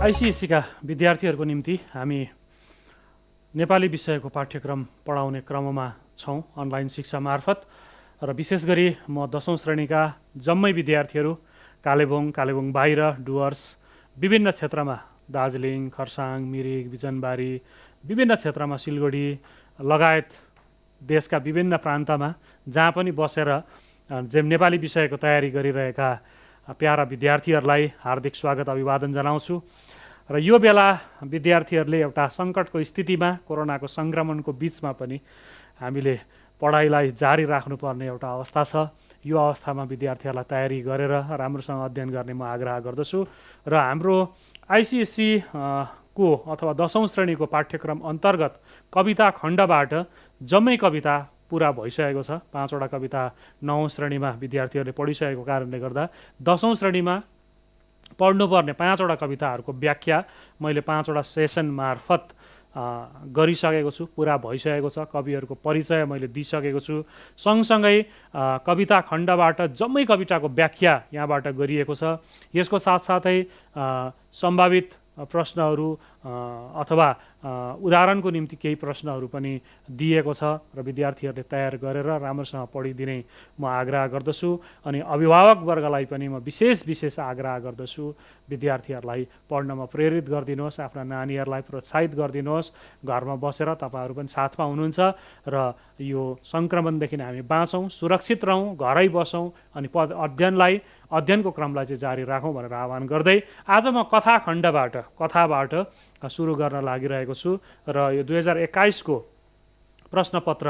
आइसिएससीका विद्यार्थीहरूको निम्ति हामी नेपाली विषयको पाठ्यक्रम पढाउने क्रममा छौँ अनलाइन शिक्षा मार्फत र विशेष गरी म 10औं श्रेणीका जम्मै विद्यार्थीहरू कालेबुङ बाहिर डुवर्स विभिन्न क्षेत्रमा दार्जिलिङ खरसाङ मिरिक बिजनबारी विभिन्न क्षेत्रमा सिलगढी लगायत देशका विभिन्न प्रान्तमा जहाँ पनि बसेर नेपाली विषयको तयारी गरिरहेका प्यारा विद्यार्थीहरूलाई हार्दिक स्वागत अभिवादन जनाउँछु र यो बेला विद्यार्थीहरूले एउटा सङ्कटको स्थितिमा कोरोनाको सङ्क्रमणको बीचमा पनि हामीले पढाइलाई जारी राख्नुपर्ने एउटा अवस्था छ। यो अवस्थामा विद्यार्थीहरूलाई तयारी गरेर राम्रोसँग अध्ययन गर्ने म आग्रह गर्दछु र हाम्रो आइसिएससी को अथवा 10औं श्रेणीको पाठ्यक्रम अन्तर्गत कविता खण्डबाट जम्मै कविता पुरा भइसकेको छ। 5 वटा कविता 9औं श्रेणीमा विद्यार्थीहरूले पढिसकेको कारणले गर्दा 10औं श्रेणीमा पढ्नुपर्ने 5 वटा कविताहरूको व्याख्या मैले 5 वटा सेसन मार्फत गरिसकेको छु, पुरा भइसकेको छ। कविहरूको परिचय मैले दिइसकेको छु। सँगसँगै कविता खण्डबाट जम्मै कविताको व्याख्या यहाँबाट गरिएको छ। यसको साथसाथै सम्भावित प्रश्नहरू अथवा उदाहरणको निम्ति केही प्रश्नहरू पनि दिएको छ र विद्यार्थीहरूले तयार गरेर राम्रोसँग पढिदिने म आग्रह गर्दछु। अनि अभिभावकवर्गलाई पनि म विशेष आग्रह गर्दछु, विद्यार्थीहरूलाई पढ्नमा प्रेरित गरिदिनुहोस्, आफ्ना नानीहरूलाई प्रोत्साहित गरिदिनुहोस्। घरमा बसेर तपाईँहरू पनि साथमा हुनुहुन्छ र यो सङ्क्रमणदेखि हामी बाँचौँ, सुरक्षित रहौँ, घरै बसौँ अनि अध्ययनको क्रमलाई चाहिँ जारी राखौँ भनेर आह्वान गर्दै आज म कथाबाट सुरु गर्न लागिरहेको छु र यो 2021 को प्रश्नपत्र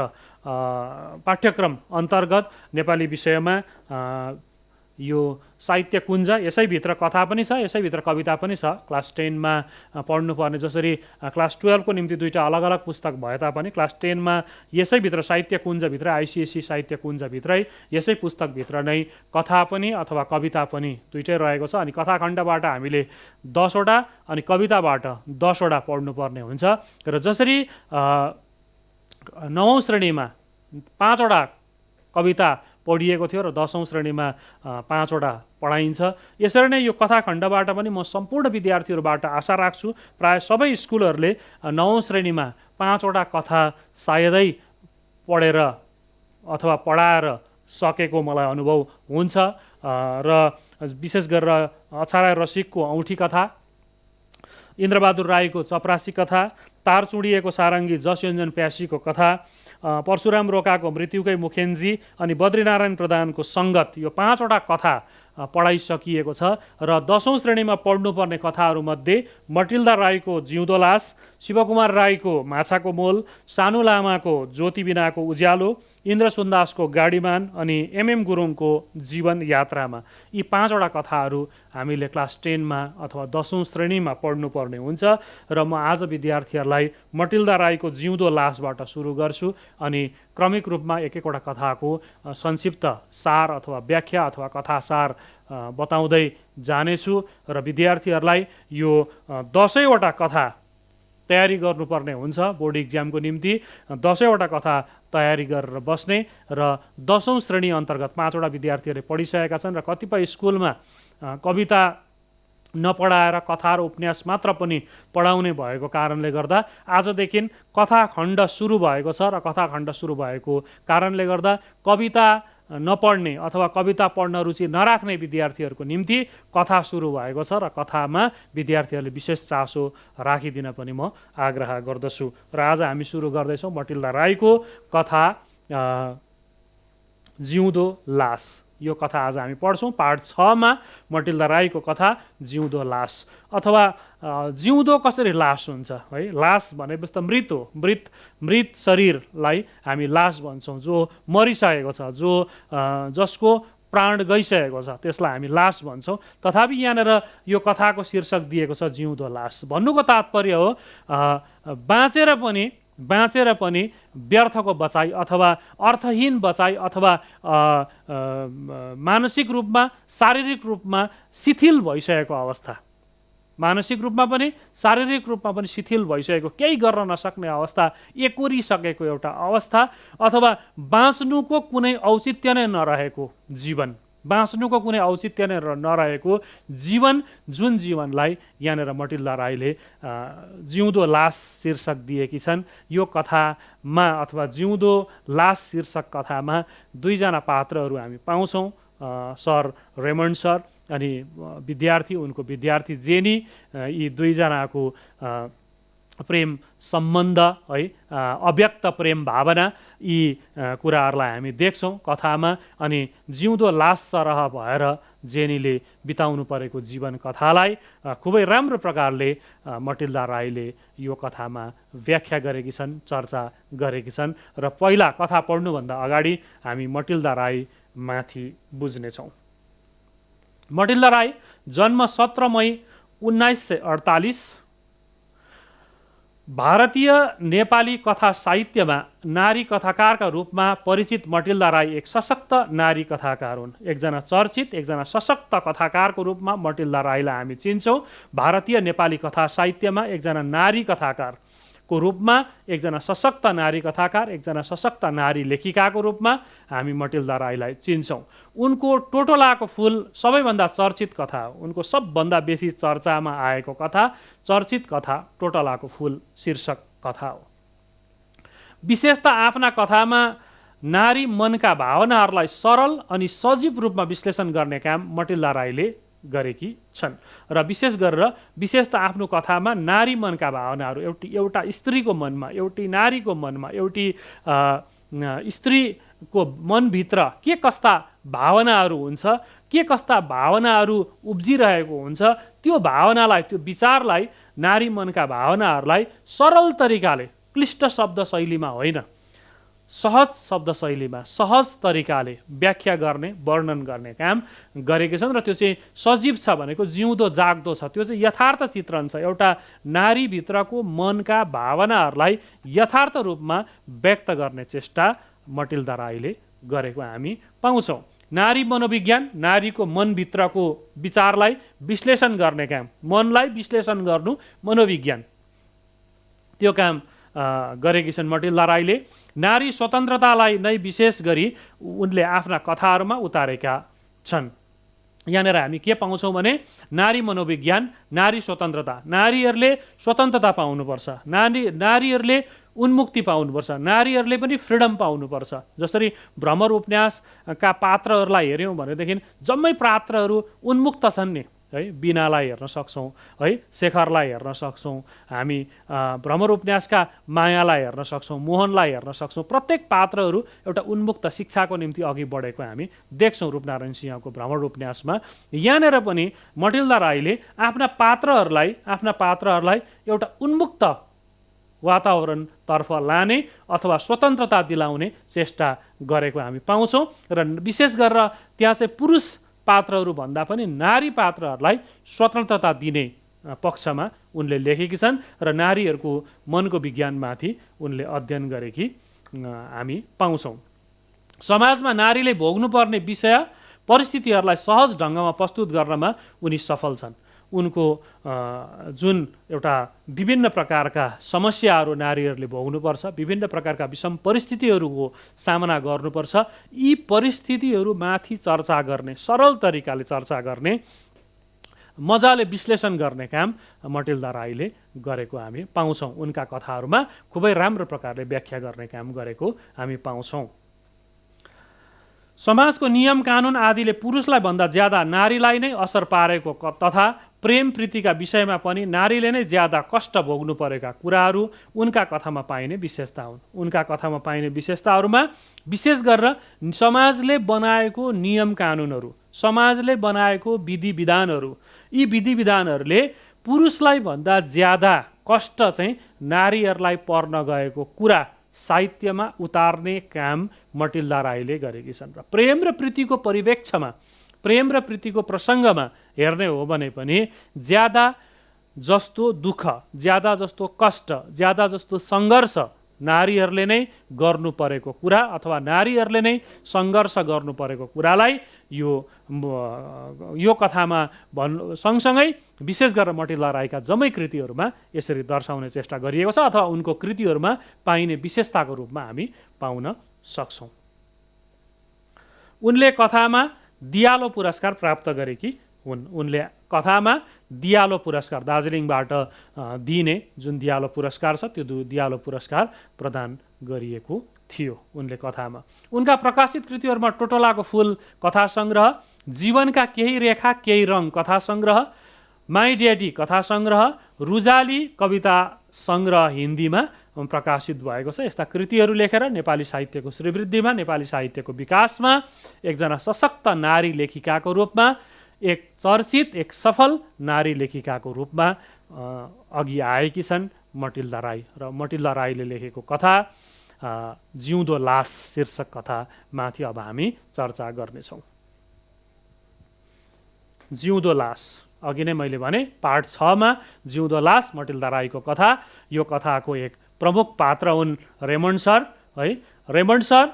पाठ्यक्रम अन्तर्गत नेपाली विषयमा यो साहित्य कुञ्ज, यसैभित्र कथा पनि छ, यसैभित्र कविता पनि छ। क्लास 10 मा पढ्नुपर्ने जसरी क्लास 12 को निम्ति दुईटा अलग अलग पुस्तक भए तापनि क्लास 10 मा यसैभित्र साहित्य कुञ्जभित्र आइसिएससी साहित्य कुञ्जभित्रै यसै पुस्तकभित्र नै कथा पनि अथवा कविता पनि दुईटै रहेको छ। अनि कथाखण्डबाट हामीले 10 वटा अनि कविताबाट 10 वटा पढ्नुपर्ने हुन्छ र जसरी 9औं श्रेणीमा 5 वटा कविता पढिएको थियो र 10औं श्रेणीमा 5 वटा पढाइन्छ, यसरी नै यो कथाखण्डबाट पनि म सम्पूर्ण विद्यार्थीहरूबाट आशा राख्छु प्राय सबै स्कुलहरूले 9औं श्रेणीमा 5 वटा कथा सायदै पढेर अथवा पढाएर सकेको मलाई अनुभव हुन्छ र विशेष गरेर अछारा रसिकको औँठी कथा, इन्द्रबहादुर राईको चपरासी कथा, तार चुडिएको सारङ्गी जसयोञ्जन प्यासीको कथा, परशुराम रोकाको मृत्युकै मुखेन्जी अनि बद्रीनारायण प्रधानको सङ्गत, यो 5 वटा कथा पढाइसकिएको छ र 10औं श्रेणीमा पढ्नुपर्ने कथाहरूमध्ये मटिल्दा राईको जिउँदो लास, शिवकुमार राईको माछाको मोल, सानु लामाको ज्योति बिनाको उज्यालो, इन्द्र सुन्दासको गाडीमान अनि एमएम गुरुङको जीवन यात्रामा, यी 5 वटा कथाहरू हामीले क्लास 10 मा अथवा 10औं श्रेणीमा पढ्नुपर्ने हुन्छ र म आज विद्यार्थीहरूलाई मटिल्दा राईको जिउँदो लासबाट सुरु गर्छु अनि क्रमिक रूपमा एक एकवटा कथाको संक्षिप्त सार अथवा व्याख्या अथवा कथासार बताउँदै जानेछु र विद्यार्थीहरूलाई यो 10 वटा कथा तयारी गर्नुपर्ने हुन्छ बोर्ड इक्जामको निम्ति। 10 वटा कथा तयारी गरेर बस्ने र 10औं श्रेणी अन्तर्गत 5 वटा विद्यार्थीहरूले पढिसकेका छन् र कतिपय स्कुलमा कविता नपढाएर कथा र उपन्यास मात्र पनि पढाउने भएको कारणले गर्दा आजदेखि कथाखण्ड सुरु भएको छ र कथाखण्ड सुरु भएको कारणले गर्दा कविता नपढ्ने अथवा कविता पढ्न रुचि नराख्ने विद्यार्थीहरूको निम्ति कथा सुरु भएको छ र कथामा विद्यार्थीहरूले विशेष चासो राखिदिन पनि म आग्रह गर्दछु र आज हामी सुरु गर्दैछौँ मटिल्दा राईको कथा जिउँदो लास। यो कथा आज हामी पढ्छौँ। पार्ट 6 मा मटिल्दा राईको कथा जिउँदो लास अथवा जिउँदो कसरी लास हुन्छ है। लास भनेपछि त मृत हो, मृत शरीरलाई हामी लास भन्छौँ, जो मरिसकेको छ, जसको प्राण गइसकेको छ त्यसलाई हामी लास भन्छौँ। तथापि यहाँनिर यो कथाको शीर्षक दिएको छ जिउँदो लास। भन्नुको तात्पर्य हो बाँचेर पनि व्यर्थको बचाइ अथवा अर्थहीन बचाइ अथवा मानसिक रूपमा शारीरिक रूपमा शिथिल भइसकेको अवस्था, मानसिक रूपमा पनि शारीरिक रूपमा पनि शिथिल भइसकेको, केही गर्न नसक्ने अवस्था, एकोरिसकेको एउटा अवस्था अथवा बाँच्नुको कुनै औचित्य नै नरहेको जीवन, बाँच्नुको कुनै औचित्य नै नरहेको जीवन, जुन जीवनलाई यहाँनिर मटिल्दा राईले जिउँदो लास शीर्षक दिएकी छन्। यो कथामा अथवा जिउँदो लास शीर्षक कथामा दुईजना पात्रहरू हामी पाउँछौँ, सर रेमन्ड सर अनि विद्यार्थी, उनको विद्यार्थी जेनी। यी दुईजनाको प्रेम सम्बन्ध है, अव्यक्त प्रेम भावना, यी कुराहरूलाई हामी देख्छौँ कथामा। अनि जिउँदो लास सरह भएर जेनीले बिताउनु परेको जीवन कथालाई खुबै राम्रो प्रकारले मटिल्दा राईले यो कथामा व्याख्या गरेकी छन्, चर्चा गरेकी छन्। र पहिला कथा पढ्नुभन्दा अगाडि हामी मटिल्दा राई माथि बुझ्नेछौँ। मटिल्दा राई जन्म 17 मई 1948। भारतीय नेपाली कथा साहित्यमा नारी कथाकारका रूपमा परिचित मटिल्दा राई एक सशक्त नारी कथाकार हुन्। एकजना चर्चित, एकजना सशक्त कथाकारको रूपमा मटिल्दा राईलाई हामी चिन्छौँ। भारतीय नेपाली कथा साहित्यमा एकजना नारी कथाकारको रूपमा, एकजना सशक्त नारी कथाकार, एकजना सशक्त नारी लेखिकाको रूपमा हामी मटिल्दा राईलाई चिन्छौँ। उनको टोटोलाको फुल सबैभन्दा चर्चित कथा हो। उनको सबभन्दा बेसी चर्चामा आएको कथा, चर्चित कथा टोटोलाको फुल शीर्षक कथा हो। विशेषतः आफ्ना कथामा नारी मनका भावनाहरूलाई सरल अनि सजीव रूपमा विश्लेषण गर्ने काम मटिल्दा राईले गरेकी छन्। र विशेष गरेर विशेषतः आफ्नो कथामा नारी मनका भावनाहरू, एउटा स्त्रीको मनमा, एउटी नारीको मनमा, एउटी स्त्रीको मनभित्र के कस्ता भावनाहरू हुन्छ, के कस्ता भावनाहरू उब्जिरहेको हुन्छ, त्यो भावनालाई, त्यो विचारलाई, नारी मनका भावनाहरूलाई सरल तरिकाले, क्लिष्ट शब्द शैलीमा होइन, सहज शब्द शैलीमा, सहज तरिकाले व्याख्या गर्ने, वर्णन गर्ने काम गरेका छन्। र त्यो चाहिँ सजीव छ भनेको जिउँदो जाग्दो छ, त्यो चाहिँ यथार्थ चित्रण छ। एउटा नारीभित्रको मनका भावनाहरूलाई यथार्थ रूपमा व्यक्त गर्ने चेष्टा मटिल्दा राईले गरेको हामी पाउँछौँ। नारी मनोविज्ञान, नारीको मनभित्रको विचारलाई विश्लेषण गर्ने काम, मनलाई विश्लेषण गर्नु मनोविज्ञान, त्यो काम गरेकी छन् मटिल्दा राईले। नारी स्वतन्त्रतालाई नै विशेष गरी उनले आफ्ना कथाहरूमा उतारेका छन्। यहाँनिर हामी के पाउँछौँ भने नारी मनोविज्ञान, नारी स्वतन्त्रता, नारीहरूले स्वतन्त्रता पाउनुपर्छ, नारीहरूले उन्मुक्ति पाउनुपर्छ, नारीहरूले पनि फ्रिडम पाउनुपर्छ। जसरी भ्रमर उपन्यासका पात्रहरूलाई हेऱ्यौँ भनेदेखि जम्मै पात्रहरू उन्मुक्त छन् नि है। बिनालाई हेर्न सक्छौँ है, शेखरलाई हेर्न सक्छौँ हामी, भ्रमर उपन्यासका मायालाई हेर्न सक्छौँ, मोहनलाई हेर्न सक्छौँ। प्रत्येक पात्रहरू एउटा उन्मुक्त शिक्षाको निम्ति अघि बढेको हामी देख्छौँ रूपनारायण सिंहको भ्रमर उपन्यासमा। यहाँनिर पनि मटिल्दा राईले आफ्ना पात्रहरूलाई एउटा उन्मुक्त वातावरणतर्फ लाने अथवा स्वतन्त्रता दिलाउने चेष्टा गरेको हामी पाउँछौँ। र विशेष गरेर त्यहाँ चाहिँ पुरुष पात्रहरू भन्दा पनि नारी पात्रहरूलाई स्वतन्त्रता दिने पक्षमा उनले लेखेकी छन् र नारीहरूको मनको विज्ञानमाथि उनले अध्ययन गरेकी हामी पाउँछौँ। समाजमा नारीले भोग्नुपर्ने विषय, परिस्थितिहरूलाई सहज ढङ्गमा प्रस्तुत गर्नमा उनी सफल छन्। उनको जुन एउटा विभिन्न प्रकारका समस्याहरू नारीहरूले भोग्नुपर्छ, विभिन्न प्रकारका विषम परिस्थितिहरूको सामना गर्नुपर्छ, यी परिस्थितिहरूमाथि चर्चा गर्ने, सरल तरिकाले चर्चा गर्ने, मजाले विश्लेषण गर्ने काम मटिल्दा राईले गरेको हामी पाउँछौँ। उनका कथाहरूमा खुबै राम्रो प्रकारले व्याख्या गर्ने काम गरेको हामी पाउँछौँ। समाजको नियम कानुन आदिले पुरुषलाई भन्दा ज्यादा नारीलाई नै असर पारेको तथा प्रेम प्रीतिका विषयमा पनि नारीले नै ज्यादा कष्ट भोग्नु परेका कुराहरू उनका कथामा पाइने विशेषता हुन्। उनका कथामा पाइने विशेषताहरूमा विशेष गरेर समाजले बनाएको नियम कानुनहरू, समाजले बनाएको विधि विधानहरू, यी विधि विधानहरूले पुरुषलाई भन्दा ज्यादा कष्ट चाहिँ नारीहरूलाई पर्न गएको कुरा साहित्यमा उतार्ने काम मटिल्दा राईले गरेकी छन्। र प्रेम र प्रीतिको परिवेक्षमा, प्रेम र प्रीतिको प्रसङ्गमा हेर्ने हो भने पनि ज्यादा जस्तो दुःख, ज्यादा जस्तो कष्ट, ज्यादा जस्तो सङ्घर्ष नारीहरूले नै गर्नु परेको कुरा अथवा नारीहरूले नै सङ्घर्ष गर्नु परेको कुरालाई यो कथामा सँगसँगै विशेष गरेर मटिल्दा राईका जम्मै कृतिहरूमा यसरी दर्शाउने चेष्टा गरिएको छ अथवा उनको कृतिहरूमा पाइने विशेषताको रूपमा हामी पाउन सक्छौँ। उनले कथामा दियालो पुरस्कार प्राप्त गरेकी हुन्। उनले कथामा दियालो पुरस्कार दार्जिलिङबाट दिइने जुन दियालो पुरस्कार छ त्यो दियालो पुरस्कार प्रदान गरिएको थियो उनले कथामा। उनका प्रकाशित कृतिहरूमा टोटोलाको फुल कथा सङ्ग्रह, जीवनका केही रेखा केही रङ कथा सङ्ग्रह, माई ड्याडी कथा सङ्ग्रह, रुजाली कविता सङ्ग्रह हिन्दीमा प्रकाशित भएको छ। यस्ता कृतिहरू लेखेर नेपाली साहित्यको श्रीवृद्धिमा, नेपाली साहित्यको विकासमा एकजना सशक्त नारी लेखिकाको रूपमा, एक चर्चित एक सफल नारी लेखिकाको रूपमा अघि आएकी छन् मटिल्दा राई। र मटिल्दा राईले लेखेको कथा जिउँदो लास शीर्षक कथामाथि अब हामी चर्चा गर्नेछौँ। जिउँदो लास, अघि नै मैले भने पार्ट 6 मा जिउँदो लास मटिल्दा राईको कथा। यो कथाको एक प्रमुख पात्र हुन् रेमन्ड सर है। रेमन्ड सर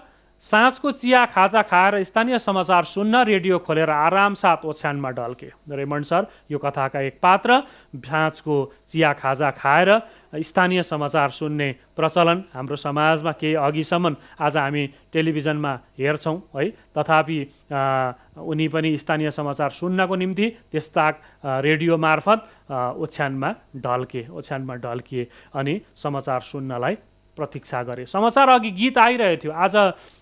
साँझको चिया खाजा खाएर स्थानीय समाचार सुन्न रेडियो खोलेर आरामसाथ ओछ्यानमा ढल्के। रेमन्ड सर यो कथाका एक पात्र। साँझको चिया खाजा खाएर स्थानीय समाचार सुन्ने प्रचलन हाम्रो समाजमा केही अघिसम्म आज हामी टेलिभिजनमा हेर्छौँ है। तथापि उनी पनि स्थानीय समाचार सुन्नको निम्ति त्यस्ता रेडियो मार्फत ओछ्यानमा ढल्किए अनि समाचार सुन्नलाई प्रतीक्षा गरे। समाचार अघि गीत आइरहेको थियो। आज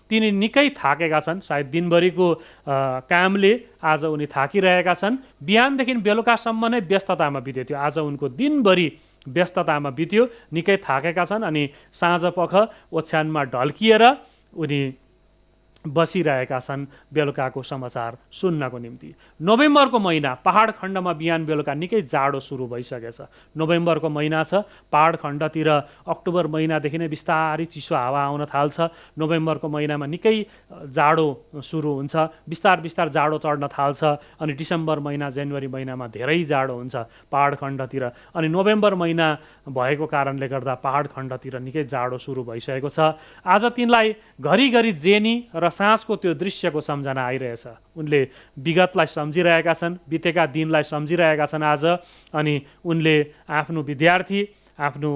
तिनी निकै थाकेका छन्, सायद दिनभरिको कामले आज उनी थाकिरहेका छन्। बिहानदेखि बेलुकासम्म नै व्यस्ततामा बित्यो। आज उनको दिनभरि व्यस्ततामा बित्यो, निकै थाकेका छन् अनि साँझपख ओछ्यानमा ढल्किएर उनी बसिरहेका छन् बेलुकाको समाचार सुन्नको निम्ति। नोभेम्बरको महिना पहाड खण्डमा बिहान बेलुका निकै जाडो सुरु भइसकेछ। नोभेम्बरको महिना छ, पहाड खण्डतिर अक्टोबर महिनादेखि नै बिस्तारै चिसो हावा आउन थाल्छ। नोभेम्बरको महिनामा निकै जाडो सुरु हुन्छ, बिस्तार जाडो चढ्न थाल्छ अनि डिसेम्बर महिना जनवरी महिनामा धेरै जाडो हुन्छ पहाड खण्डतिर। अनि नोभेम्बर महिना भएको कारणले गर्दा पहाड खण्डतिर निकै जाडो सुरु भइसकेको छ। आज तिनलाई घरिघरि जेनी र साँझको त्यो दृश्यको सम्झना आइरहेछ। उनले विगतलाई सम्झिरहेका छन्, बितेका दिनलाई सम्झिरहेका छन् आज। अनि उनले आफ्नो विद्यार्थी, आफ्नो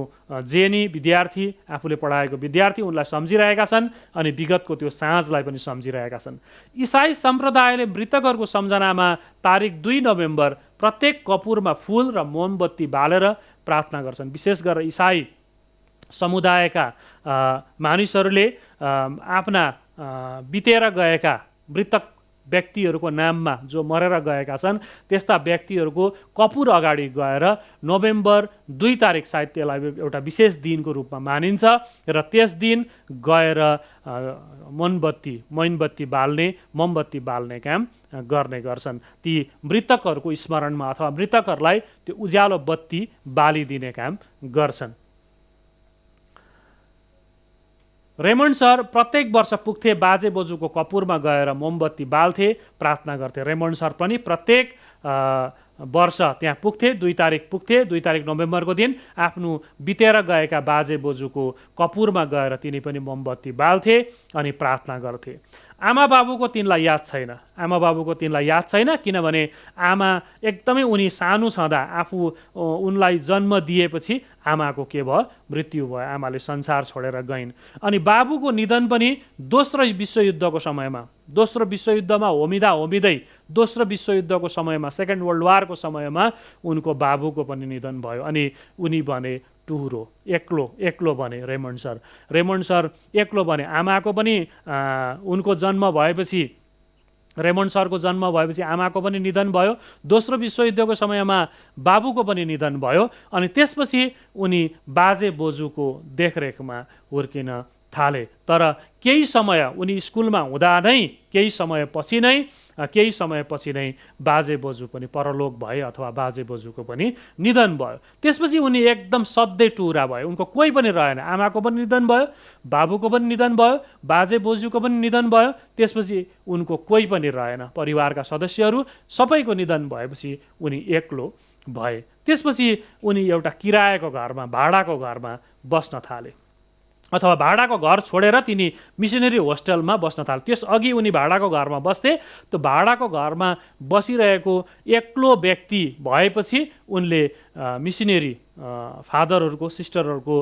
जेनी विद्यार्थी, आफूले पढाएको विद्यार्थी उनलाई सम्झिरहेका छन् अनि विगतको त्यो साँझलाई पनि सम्झिरहेका छन्। इसाई सम्प्रदायले मृतकहरूको सम्झनामा तारिक 2 नोभेम्बर प्रत्येक कपुरमा फुल र मोमबत्ती बालेर प्रार्थना गर्छन्। विशेष गरेर इसाई समुदायका मानिसहरूले आफ्ना बितेर गएका मृतक व्यक्तिहरूको नाममा जो मरेर गएका छन् त्यस्ता व्यक्तिहरूको कपुर अगाडि गएर नोभेम्बर 2 तारिक सायद त्यसलाई एउटा विशेष दिनको रूपमा मानिन्छ र त्यस दिन गएर मोमबत्ती बाल्ने काम गर्ने गर्छन्। ती मृतकहरूको स्मरणमा अथवा मृतकहरूलाई त्यो उज्यालो बत्ती बालिदिने काम गर्छन्। रेमन्ड सर प्रत्येक वर्ष पुग्थे, बाजे बोजूको कपुरमा गएर मोमबत्ती बाल्थे, प्रार्थना गर्थे। रेमन्ड सर पनि प्रत्येक वर्ष त्यहाँ पुग्थे, 2 तारिक पुग्थे। 2 तारिक नोभेम्बरको दिन आफ्नो बितेर गएका बाजे बोजूको कपुरमा गएर तिनी पनि मोमबत्ती बाल्थे अनि प्रार्थना गर्थे। आमा बाबुको तिनलाई याद छैन किनभने आमा एकदमै उनी सानो छँदा उनलाई जन्म दिएपछि आमाको के भयो, मृत्यु भयो, आमाले संसार छोडेर गइन्। अनि बाबुको निधन पनि दोस्रो विश्वयुद्धको समयमा होमिँदै दोस्रो विश्वयुद्धको समयमा, सेकेन्ड वर्ल्ड वारको समयमा उनको बाबुको पनि निधन भयो। अनि उनी भने टुहुरो, एक्लो भने रेमन्ड सर एक्लो भने। आमाको पनि उनको जन्म भएपछि, रेमन्ड सरको जन्म भएपछि आमाको पनि निधन भयो। दोस्रो विश्वयुद्धको समयमा बाबुको पनि निधन भयो। अनि त्यसपछि उनी बाजे बोजूको देखरेखमा हुर्किन थाले। तर केही समय उनी स्कुलमा हुँदा नै केही समय पछि नै बाजे बोजू पनि परलोक भए अथवा बाजे बोजूको पनि निधन भयो। त्यसपछि उनी एकदम सधैँ टुरा भयो, उनको कोही पनि रहेन। आमाको पनि निधन भयो, बाबुको पनि निधन भयो, बाजे बोजूको पनि निधन भयो। त्यसपछि उनको कोही पनि रहेन, परिवारका सदस्यहरू सबैको निधन भएपछि उनी एक्लो भए। त्यसपछि उनी एउटा किरायको घरमा, भाडाको घरमा बस्न थाले अथवा भाडाको घर छोडेर तिनी मिसनरी होस्टेलमा बस्न थाले। त्यसअघि उनी भाडाको घरमा बस्थे। त्यो भाडाको घरमा बसिरहेको एक्लो व्यक्ति भएपछि उनले मिसनरी फादरहरूको सिस्टरहरूको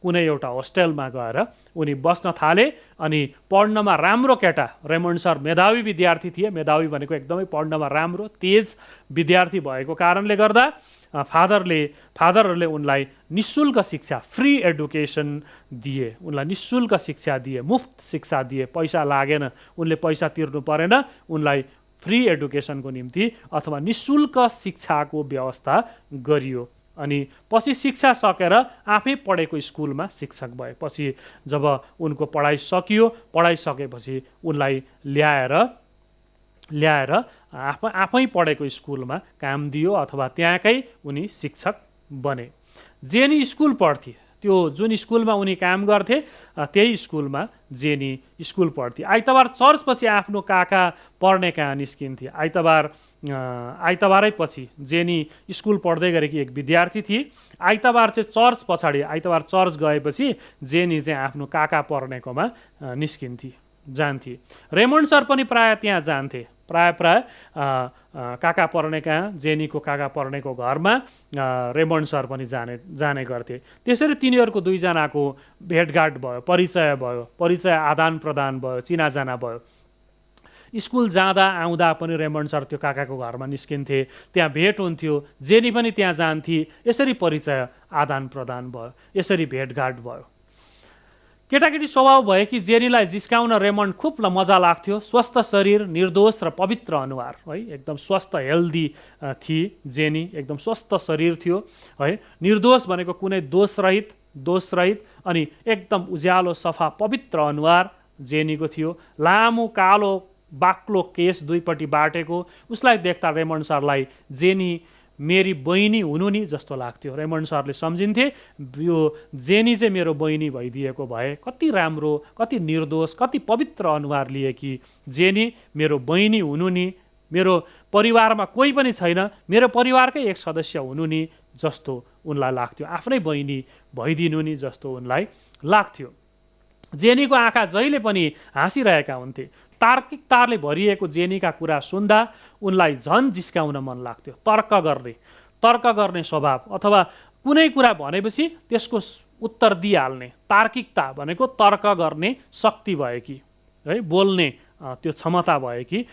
कुनै एउटा होस्टेलमा गएर उनी बस्न थाले। अनि पढ्नमा राम्रो केटा, रेमन्ड सर मेधावी विद्यार्थी थिए। मेधावी भनेको एकदमै पढ्नमा राम्रो तेज विद्यार्थी भएको कारणले गर्दा फादरहरूले उनलाई निशुल्क शिक्षा, फ्री एडुकेसन दिए, उनलाई निशुल्क शिक्षा दिए, मुफ्त शिक्षा दिए, पैसा लागेन, उनले पैसा तिर्नु परेन, उनलाई फ्री एडुकेसनको निम्ति अथवा निशुल्क शिक्षाको व्यवस्था गरियो। अनि पछि शिक्षा सकेर आफै पढेको स्कुलमा शिक्षक भए। पछि जब उनको पढाइ सकियो, पढाइ सकेपछि उनलाई ल्याएर आफै पढेको स्कुलमा काम दियो अथवा त्यहाँकै उनी शिक्षक बने। जेनी स्कुल पढ्थे, त्यो जुन स्कुलमा उनी काम गर्थे त्यही स्कुलमा जेनी स्कुल पढ्थे। आइतबार चर्चपछि आफ्नो काका पढ्ने कहाँ निस्किन्थे। आइतबारै पछि जेनी स्कुल पढ्दै गरेकी एक विद्यार्थी थिए। आइतबार चाहिँ चर्च पछाडि, आइतबार चर्च गएपछि जेनी चाहिँ आफ्नो काका पढ्नेकोमा जान्थे। रेमन्ड सर पनि प्राय त्यहाँ जान्थे। प्राय काका पढ्ने कहाँ, जेनीको काका पढ्नेको घरमा रेमन्ड सर पनि जाने गर्थे। त्यसरी तिनीहरूको दुईजनाको भेटघाट भयो, परिचय आदान प्रदान भयो, चिनाजाना भयो। स्कुल जाँदा आउँदा पनि रेमन्ड सर त्यो काकाको घरमा निस्किन्थे, त्यहाँ भेट हुन्थ्यो, जेनी पनि त्यहाँ जान्थे। यसरी परिचय आदान प्रदान भयो, यसरी भेटघाट भयो। केटाकेटी स्वभाव भए कि जेनीलाई जिस्काउन रेमन्ड खुब मजा लाग्थ्यो। स्वस्थ शरीर, निर्दोष र पवित्र अनुहार, है, एकदम स्वस्थ हेल्दी थिए जेनी, एकदम स्वस्थ शरीर थियो, है, निर्दोष भनेको कुनै दोषरहित अनि एकदम उज्यालो सफा पवित्र अनुहार जेनीको थियो। लामो कालो बाक्लो केस दुईपट्टि बाटेको। उसलाई देख्दा रेमन्ड सरलाई जेनी मेरी बहिनी हुनु नि जस्तो लाग्थ्यो। रेमन्ड सरले सम्झिन्थे यो जेनी चाहिँ मेरो बहिनी भइदिएको भए कति राम्रो, कति निर्दोष, कति पवित्र अनुहार लिए कि जेनी मेरो बहिनी हुनु नि, मेरो परिवारमा कोही पनि छैन, मेरो परिवारकै एक सदस्य हुनु नि जस्तो उनलाई लाग्थ्यो। आफ्नै बहिनी भइदिनु नि जस्तो उनलाई लाग्थ्यो। जेनीको आँखा जहिले पनि हाँसिरहेका हुन्थे। तार्किकताले भरिएको जेनीका कुरा सुन्दा उनलाई झन् जिस्काउन मन लाग्थ्यो। तर्क गर्ने स्वभाव, अथवा कुनै कुरा भनेपछि त्यसको उत्तर दिइहाल्ने, तार्किकता भनेको तर्क गर्ने शक्ति भएकी, है, बोल्ने त्यो क्षमता भएकी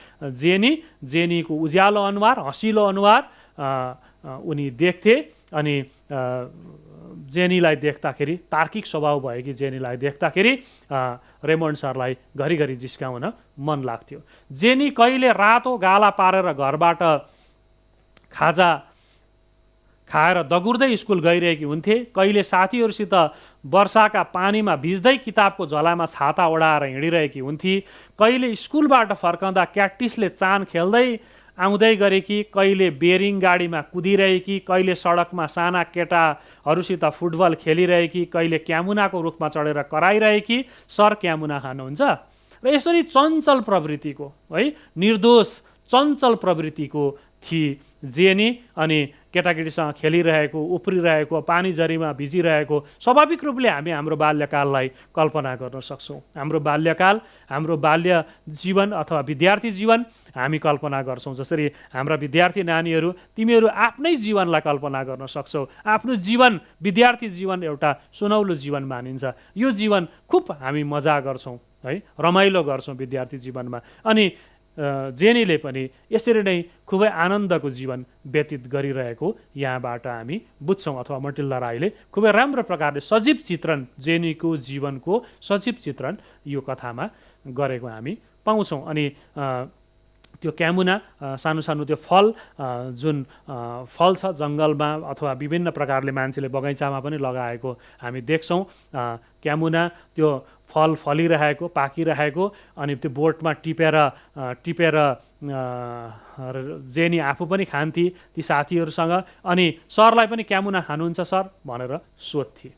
जेनीको उज्यालो अनुहार, हँसिलो अनुहार उनी देख्थे। अनि जेनीलाई देख्दाखेरि, तार्किक स्वभाव भएकी जेनीलाई देख्दाखेरि रेमन्ड सरलाई घरिघरि जिस्काउन मन लाग्थ्यो। जेनी कहिले रातो गाला पारेर घरबाट खाजा खाएर दगुर्दै स्कुल गइरहेकी हुन्थे, कहिले साथीहरूसित वर्षाका पानीमा भिज्दै किताबको झलामा छाता ओढाएर हिँडिरहेकी हुन्थे, कहिले स्कुलबाट फर्कँदा क्याटिसले चान खेल्दै आउँदै गरेकी, कहिले बेरिङ गाडीमा कुदिरहेकी, कहिले सडकमा साना केटाहरूसित फुटबल खेलिरहेकी, कहिले क्यामुनाको रुखमा चढेर कराइरहेकी, सर क्यामुना खानुहुन्छ। र यसरी चञ्चल प्रवृत्तिको, है, निर्दोष चञ्चल प्रवृत्तिको थिए जेनी। अनि केटाकेटीसँग खेलिरहेको, उफ्रिरहेको, पानी झरीमा भिजिरहेको स्वाभाविक रूपले हामी हाम्रो बाल्यकाललाई कल्पना गर्न सक्छौँ। हाम्रो बाल्यकाल, हाम्रो बाल्य जीवन अथवा विद्यार्थी जीवन हामी कल्पना गर्छौँ। जसरी हाम्रा विद्यार्थी नानीहरू, तिमीहरू आफ्नै जीवनलाई कल्पना गर्न सक्छौ। आफ्नो जीवन, विद्यार्थी जीवन एउटा सुनौलो जीवन मानिन्छ। यो जीवन खुब हामी मजा गर्छौँ, है, रमाइलो गर्छौँ विद्यार्थी जीवनमा। अनि जेनीले पनि यसरी नै खुबै आनन्दको जीवन व्यतीत गरिरहेको यहाँबाट हामी बुझ्छौँ। अथवा मटिल्दा राईले खुबै राम्रो प्रकारले सजीव चित्रण, जेनीको जीवनको सजीव चित्रण यो कथामा गरेको हामी पाउँछौँ। अनि त्यो क्यामुना, सानो सानो त्यो फल, जुन फल छ जङ्गलमा अथवा विभिन्न प्रकारले मान्छेले बगैँचामा पनि लगाएको हामी देख्छौँ। क्यामुना त्यो फल फलिरहेको, पाकिरहेको, अनि त्यो बोटमा टिपेर जेनी आफू पनि खान्थे ती साथीहरूसँग। अनि सरलाई पनि क्यामुना खानुहुन्छ सर भनेर सोध्थे।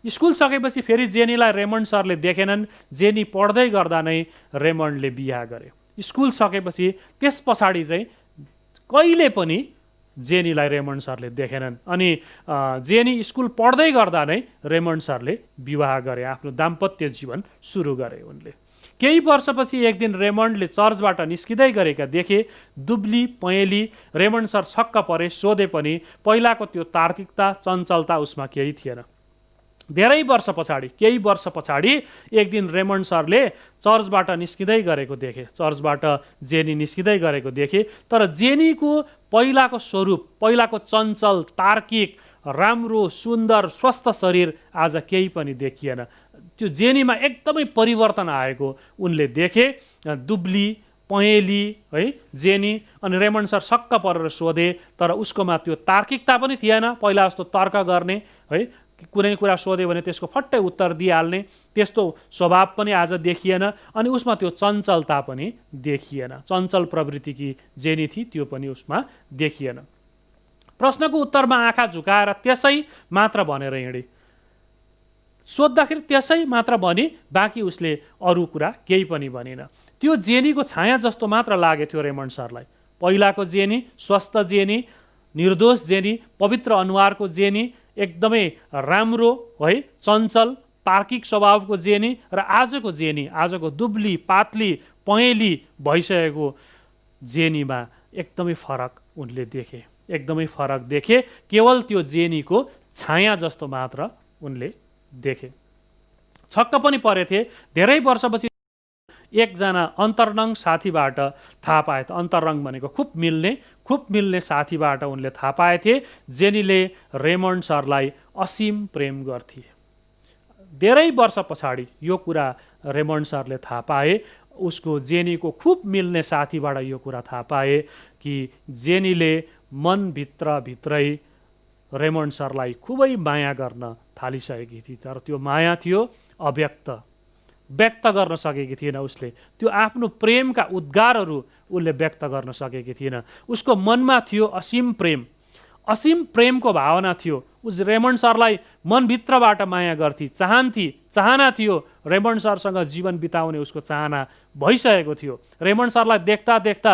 स्कुल सकेपछि फेरि जेनीलाई रेमन्ड सरले देखेनन्। जेनी पढ्दै गर्दा नै रेमन्डले बिहा गरे। स्कुल सकेपछि त्यस पछाडि चाहिँ कहिले पनि जेनीलाई रेमन्ड सरले देखेनन् अनि जेनी स्कुल पढ्दै गर्दा नै रेमन्ड सरले विवाह गरे, आफ्नो दाम्पत्य जीवन सुरु गरे उनले। केही वर्षपछि एक दिन रेमन्डले चर्चबाट निस्किँदै गरेका देखे, दुब्ली पहेँली। रेमन्ड सर छक्क परे, सोधे पनि पहिलाको त्यो तार्किकता चञ्चलता उसमा केही थिएन। केही वर्ष पछाडि एक दिन रेमन्ड सरले चर्चबाट निस्किँदै गरेको देखे, चर्चबाट जेनी निस्किँदै गरेको देखे, तर जेनीको पहिलाको स्वरूप, पहिलाको चञ्चल, तार्किक, राम्रो, सुन्दर, स्वस्थ शरीर आज केही पनि देखिएन। त्यो जेनीमा एकदमै परिवर्तन आएको उनले देखे। दुब्ली पहेँली है जेनी। अनि रेमन्ड सर छक्क परेर सोधे, तर उसकोमा त्यो तार्किकता पनि थिएन, पहिला जस्तो तर्क गर्ने है, कुनै कुरा सोध्यो भने त्यसको फट्टै उत्तर दिइहाल्ने त्यस्तो स्वभाव पनि आज देखिएन। अनि उसमा त्यो चञ्चलता पनि देखिएन, चञ्चल प्रवृत्तिकी जेनी थिए त्यो पनि उसमा देखिएन। प्रश्नको उत्तरमा आँखा झुकाएर त्यसै मात्र भनेर हिँडे, सोद्धाखेरि त्यसै मात्र भनी, बाँकी उसले अरू कुरा केही पनि भनिन। त्यो जेनीको छाया जस्तो मात्र लाग्यो थियो रेमन्ड सरलाई। पहिलाको जेनी, स्वस्थ जेनी, निर्दोष जेनी, पवित्र अनुहारको जेनी, एकदमै राम्रो है, चञ्चल तार्किक स्वभावको जेनी र आजको जेनी, आजको दुब्ली पातली पहेँली भइसकेको जेनीमा एकदमै फरक उनले देखे, एकदमै फरक देखे। केवल त्यो जेनीको छाया जस्तो मात्र उनले देखे। छक्क पनि परेथे। धेरै वर्षपछि एकजना अन्तरङ्ग साथीबाट थाहा पाए, अन्तरङ्ग भनेको खुब मिल्ने साथीबाट उनले थाहा पाएथे जेनीले रेमन्ड सरलाई असीम प्रेम गर्थे। धेरै वर्ष पछाडि यो कुरा रेमन्ड सरले थाहा पाए, उसको जेनीको खुब मिल्ने साथीबाट यो कुरा थाहा पाए कि जेनीले मनभित्रै रेमन्ड सरलाई खुबै माया गर्न थालिसकेकी थिए। तर त्यो माया थियो अव्यक्त, व्यक्त गर्न सकेकी थिएन उसले। त्यो आफ्नो प्रेमका उद्गारहरू उसले व्यक्त गर्न सकेकी थिएन। उसको मनमा थियो असीम प्रेमको भावना थियो। उस रेमन्ड सरलाई मनभित्रबाट माया गर्थे, चाहना थियो। रेमन्ड सरसँग जीवन बिताउने उसको चाहना भइसकेको थियो। रेमन्ड सरलाई देख्दा देख्दा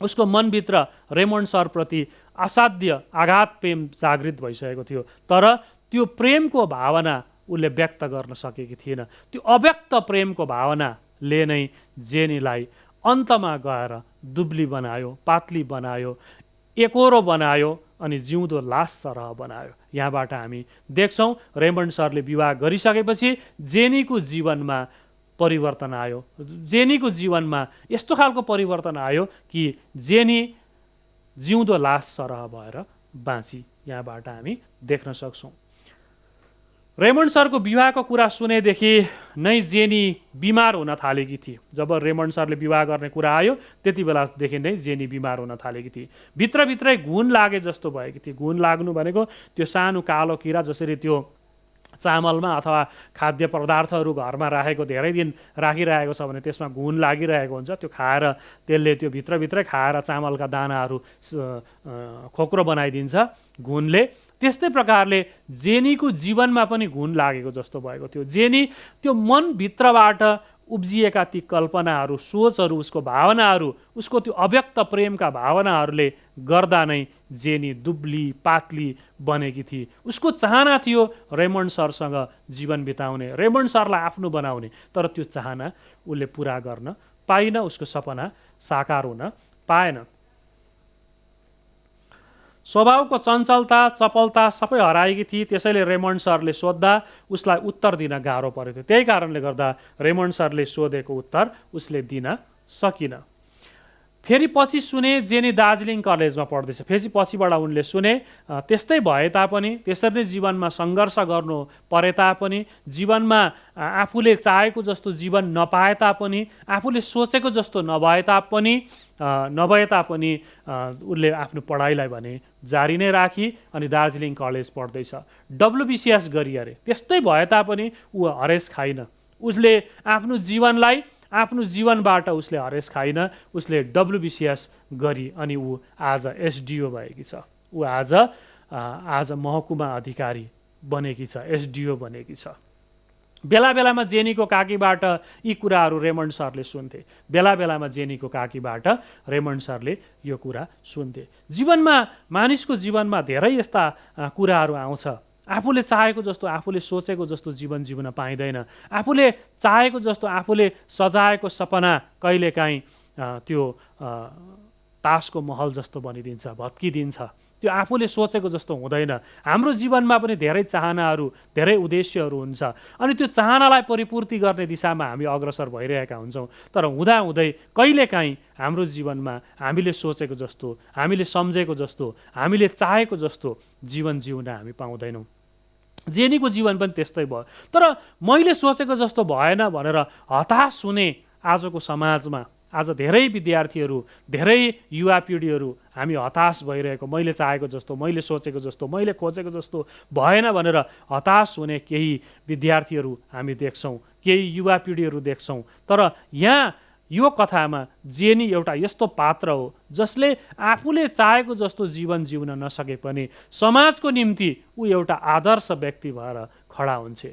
उसको मनभित्र रेमन्ड सरप्रति असाध्य आघात प्रेम जागृत भइसकेको थियो। तर त्यो प्रेमको भावना उसले व्यक्त गर्न सकेकी थिएन। त्यो अव्यक्त प्रेमको भावनाले नै जेनीलाई अन्तमा गएर दुब्ली बनायो, पातली बनायो, एकोरो बनायो अनि जिउँदो लास सरह बनायो। यहाँबाट हामी देख्छौँ रेमन्ड सरले विवाह गरिसकेपछि जेनीको जीवनमा परिवर्तन आयो। जेनीको जीवनमा यस्तो खालको परिवर्तन आयो कि जेनी जिउँदो लास सरह भएर बाँची। यहाँबाट हामी देख्न सक्छौँ। रेमन्ड सरको विवाहको कुरा सुनेदेखि नै जेनी बिमार हुन थालेकी थिए। जब रेमन्ड सरले विवाह गर्ने कुरा आयो त्यति बेलादेखि नै जेनी बिमार हुन थालेकी थिए। भित्रभित्रै घुन लागे जस्तो भएकी थिए। घुन लाग्नु भनेको त्यो सानो कालो किरा, जसरी त्यो चामलमा अथवा खाद्य पदार्थहरू घरमा राखेको धेरै दिन राखिरहेको छ भने त्यसमा घुन लागिरहेको हुन्छ, त्यो खाएर त्यसले त्यो भित्रभित्रै खाएर चामलका दानाहरू खोक्रो बनाइदिन्छ घुनले। त्यस्तै प्रकारले जेनीको जीवनमा पनि घुन लागेको जस्तो भएको थियो। जेनी त्यो मनभित्रबाट उब्जिएका ती कल्पनाहरू, सोचहरू, उसको भावनाहरू, उसको त्यो अव्यक्त प्रेमका भावनाहरूले गर्दा नै जेनी दुब्ली पातली बनेकी थिए। उसको चाहना थियो रेमन्ड सरसँग जीवन बिताउने, रेमन्ड सरलाई आफ्नो बनाउने, तर त्यो चाहना उसले पुरा गर्न पाइन, उसको सपना साकार हुन पाएन। स्वभावको चञ्चलता, चपलता सबै हराएकी थिए। त्यसैले रेमन्ड सरले सोद्धा उसलाई उत्तर दिन गाह्रो परेको थियो। त्यही कारणले गर्दा रेमन्ड सरले सोधेको उत्तर उसले दिन सकिन। फेरि पछि सुने जेनी दार्जिलिङ कलेजमा पढ्दैछ। फेरि पछिबाट उनले सुने त्यस्तै भए तापनि, त्यसरी नै जीवनमा सङ्घर्ष गर्नु परे तापनि, जीवनमा आफूले चाहेको जस्तो जीवन नपाए तापनि, आफूले सोचेको जस्तो नभए तापनि उसले आफ्नो पढाइलाई भने जारी नै राखी अनि दार्जिलिङ कलेज पढ्दैछ। WBCS गरी अरे। त्यस्तै भए तापनि ऊ हरेस खाइन। उसले आफ्नो जीवनबाट उसले हरेस खाइन। उसले WBCS गरी अनि ऊ आज SDO भएकी छ। ऊ आज महकुमा अधिकारी बनेकी छ, SDO बनेकी छ। बेला बेलामा जेनीको काकीबाट यी कुराहरू रेमन्ड सरले सुन्थे। बेला बेलामा जेनीको काकीबाट रेमन्ड सरले यो कुरा सुन्थे। जीवनमा, मानिसको जीवनमा धेरै यस्ता कुराहरू आउँछ। आफूले चाहेको जस्तो, आफूले सोचेको जस्तो जीवन जिउन पाइँदैन। आफूले चाहेको जस्तो, आफूले सजाएको सपना कहिलेकाहीँ त्यो तासको महल जस्तो बनिदिन्छ, भत्किदिन्छ। त्यो आफूले सोचेको जस्तो हुँदैन। हाम्रो जीवनमा पनि धेरै चाहनाहरू, धेरै उद्देश्यहरू हुन्छ, अनि त्यो चाहनालाई परिपूर्ति गर्ने दिशामा हामी अग्रसर भइरहेका हुन्छौँ। तर हुँदाहुँदै कहिलेकाहीँ हाम्रो जीवनमा हामीले सोचेको जस्तो, हामीले सम्झेको जस्तो, हामीले चाहेको जस्तो जीवन जिउन हामी पाउँदैनौँ। जेनीको जीवन पनि त्यस्तै भयो। तर मैले सोचेको जस्तो भएन भनेर हताश हुने आजको समाजमा आज धेरै विद्यार्थीहरू, धेरै युवा पिँढीहरू हामी हताश भइरहेको, मैले चाहेको जस्तो, मैले सोचेको जस्तो, मैले खोजेको जस्तो भएन भनेर हताश हुने केही विद्यार्थीहरू हामी देख्छौँ, केही युवा पिँढीहरू देख्छौँ। तर यहाँ यो कथामा जेनी एउटा यस्तो पात्र हो जसले आफूले चाहेको जस्तो जीवन जिउन नसके पनि समाजको निम्ति ऊ एउटा आदर्श व्यक्ति भएर खडा हुन्छ।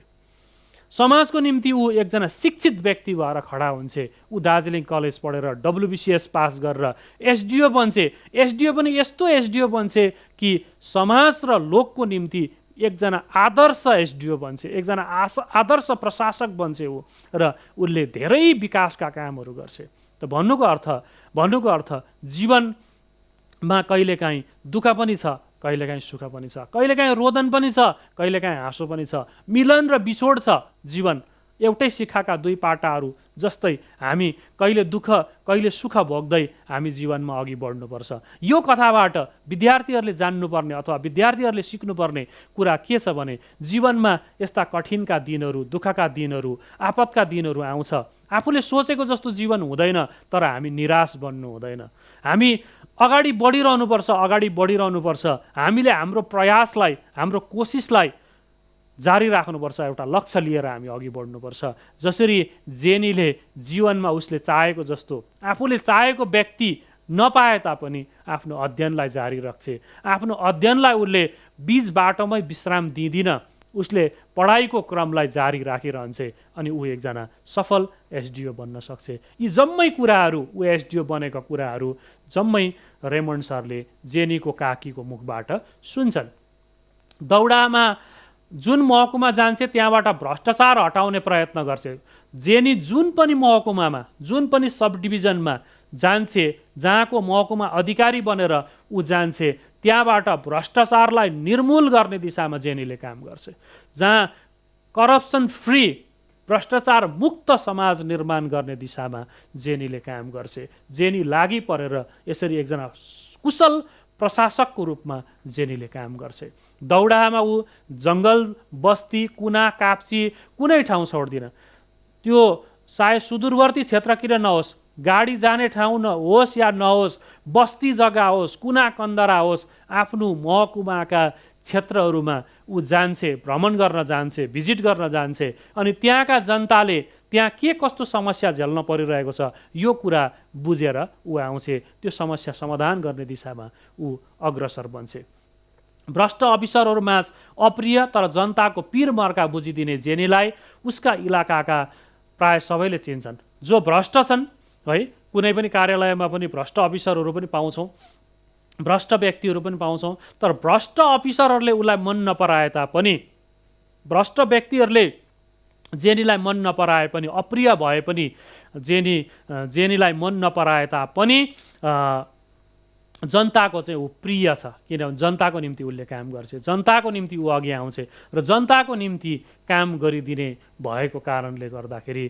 समाजको निम्ति ऊ एकजना शिक्षित व्यक्ति भएर खडा हुन्छ। ऊ दार्जिलिङ कलेज पढेर WBCS पास गरेर एसडिओ बन्छे। एसडिओ पनि यस्तो एसडिओ बन्छे कि समाज र लोकको निम्ति एकजना आदर्श एसडिओ बन्छे, एकजना आदर्श प्रशासक बन्छे ऊ, र उसले धेरै विकासका कामहरू गर्छे। त भन्नुको अर्थ जीवनमा कहिलेकाहीँ दुःख पनि छ, कहिलेकाहीँ सुख पनि छ, कहिलेकाहीँ रोदन पनि छ, कहिलेकाहीँ हाँसो पनि छ, मिलन र बिछोड छ। जीवन एउटै शिखाका दुई पाटाहरू जस्तै हामी कहिले दुःख कहिले सुख भोग्दै हामी जीवनमा अघि बढ्नुपर्छ। यो कथाबाट विद्यार्थीहरूले जान्नुपर्ने अथवा विद्यार्थीहरूले सिक्नुपर्ने कुरा के छ भने जीवनमा यस्ता कठिनका दिनहरू, दुःखका दिनहरू, आपतका दिनहरू आउँछ। आफूले सोचेको जस्तो जीवन हुँदैन, तर हामी निराश बन्नु हुँदैन। हामी अगाडि बढिरहनुपर्छ। हामीले हाम्रो प्रयासलाई, हाम्रो कोसिसलाई जारी राख्नुपर्छ। एउटा लक्ष्य लिएर हामी अघि बढ्नुपर्छ। जसरी जेनीले जीवनमा उसले चाहेको जस्तो, आफूले चाहेको व्यक्ति नपाए तापनि आफ्नो अध्ययनलाई जारी राख्छे। आफ्नो अध्ययनलाई उसले बीच बाटोमै विश्राम दिँदिन, उसले पढाइको क्रमलाई जारी राखिरहन्छे अनि ऊ एकजना सफल एसडिओ बन्न सक्छ। यी जम्मै कुराहरू, ऊ एसडिओ बनेका कुराहरू जम्मै रेमन्ड सरले जेनीको काकीको मुखबाट सुन्छन्। दौडामा जुन महकुमा जान्छे त्यहाँबाट भ्रष्टाचार हटाउने प्रयत्न गर्छ। जेनी जुन पनि महकुमामा, जुन पनि सब डिभिजनमा जान्छे, जहाँको महकुमा अधिकारी बनेर ऊ जान्छे, त्यहाँबाट भ्रष्टाचारलाई निर्मूल गर्ने दिशामा जेनीले काम गर्छ। जहाँ करप्सन फ्री, भ्रष्टाचार मुक्त समाज निर्माण गर्ने दिशामा जेनीले काम गर्छ। जेनी लागि परेर यसरी एकजना कुशल प्रशासकको रूपमा जेनीले काम गर्छ। दौडामा ऊ जङ्गल, बस्ती, कुना काप्ची कुनै ठाउँ छोड्दिन। त्यो सायद सुदूरवर्ती क्षेत्र किन नहोस्, गाडी जाने ठाउँ होस् या नहोस्, बस्ती जग्गा होस्, कुना कन्दरा होस्, आफ्नो महकुमाका क्षेत्रहरूमा ऊ जान्छे, भ्रमण गर्न जान्छे, भिजिट गर्न जान्छे। अनि त्यहाँका जनताले त्यहाँ के कस्तो समस्या झेल्न परिरहेको छ यो कुरा बुझेर ऊ आउँछे। त्यो समस्या समाधान गर्ने दिशामा ऊ अग्रसर बन्छे। भ्रष्ट अफिसरहरूमाझ अप्रिय तर जनताको पीर मर्का बुझिदिने जेनीलाई उसका इलाकाका प्राय सबैले चिन्छन्। जो भ्रष्ट छन् है, कुनै पनि कार्यालयमा पनि भ्रष्ट अफिसरहरू पनि पाउँछौँ, भ्रष्ट व्यक्तिहरू पनि पाउँछौँ। तर भ्रष्ट अफिसरहरूले उसलाई मन नपराए तापनि, भ्रष्ट व्यक्तिहरूले जेनीलाई मन नपराए पनि, अप्रिय भए पनि, जेनीलाई मन नपराए तापनि जनताको चाहिँ ऊ प्रिय छ। किनभने जनताको निम्ति उसले काम गर्छ, जनताको निम्ति ऊ अघि आउँछ र जनताको निम्ति काम गरिदिने भएको कारणले गर्दाखेरि,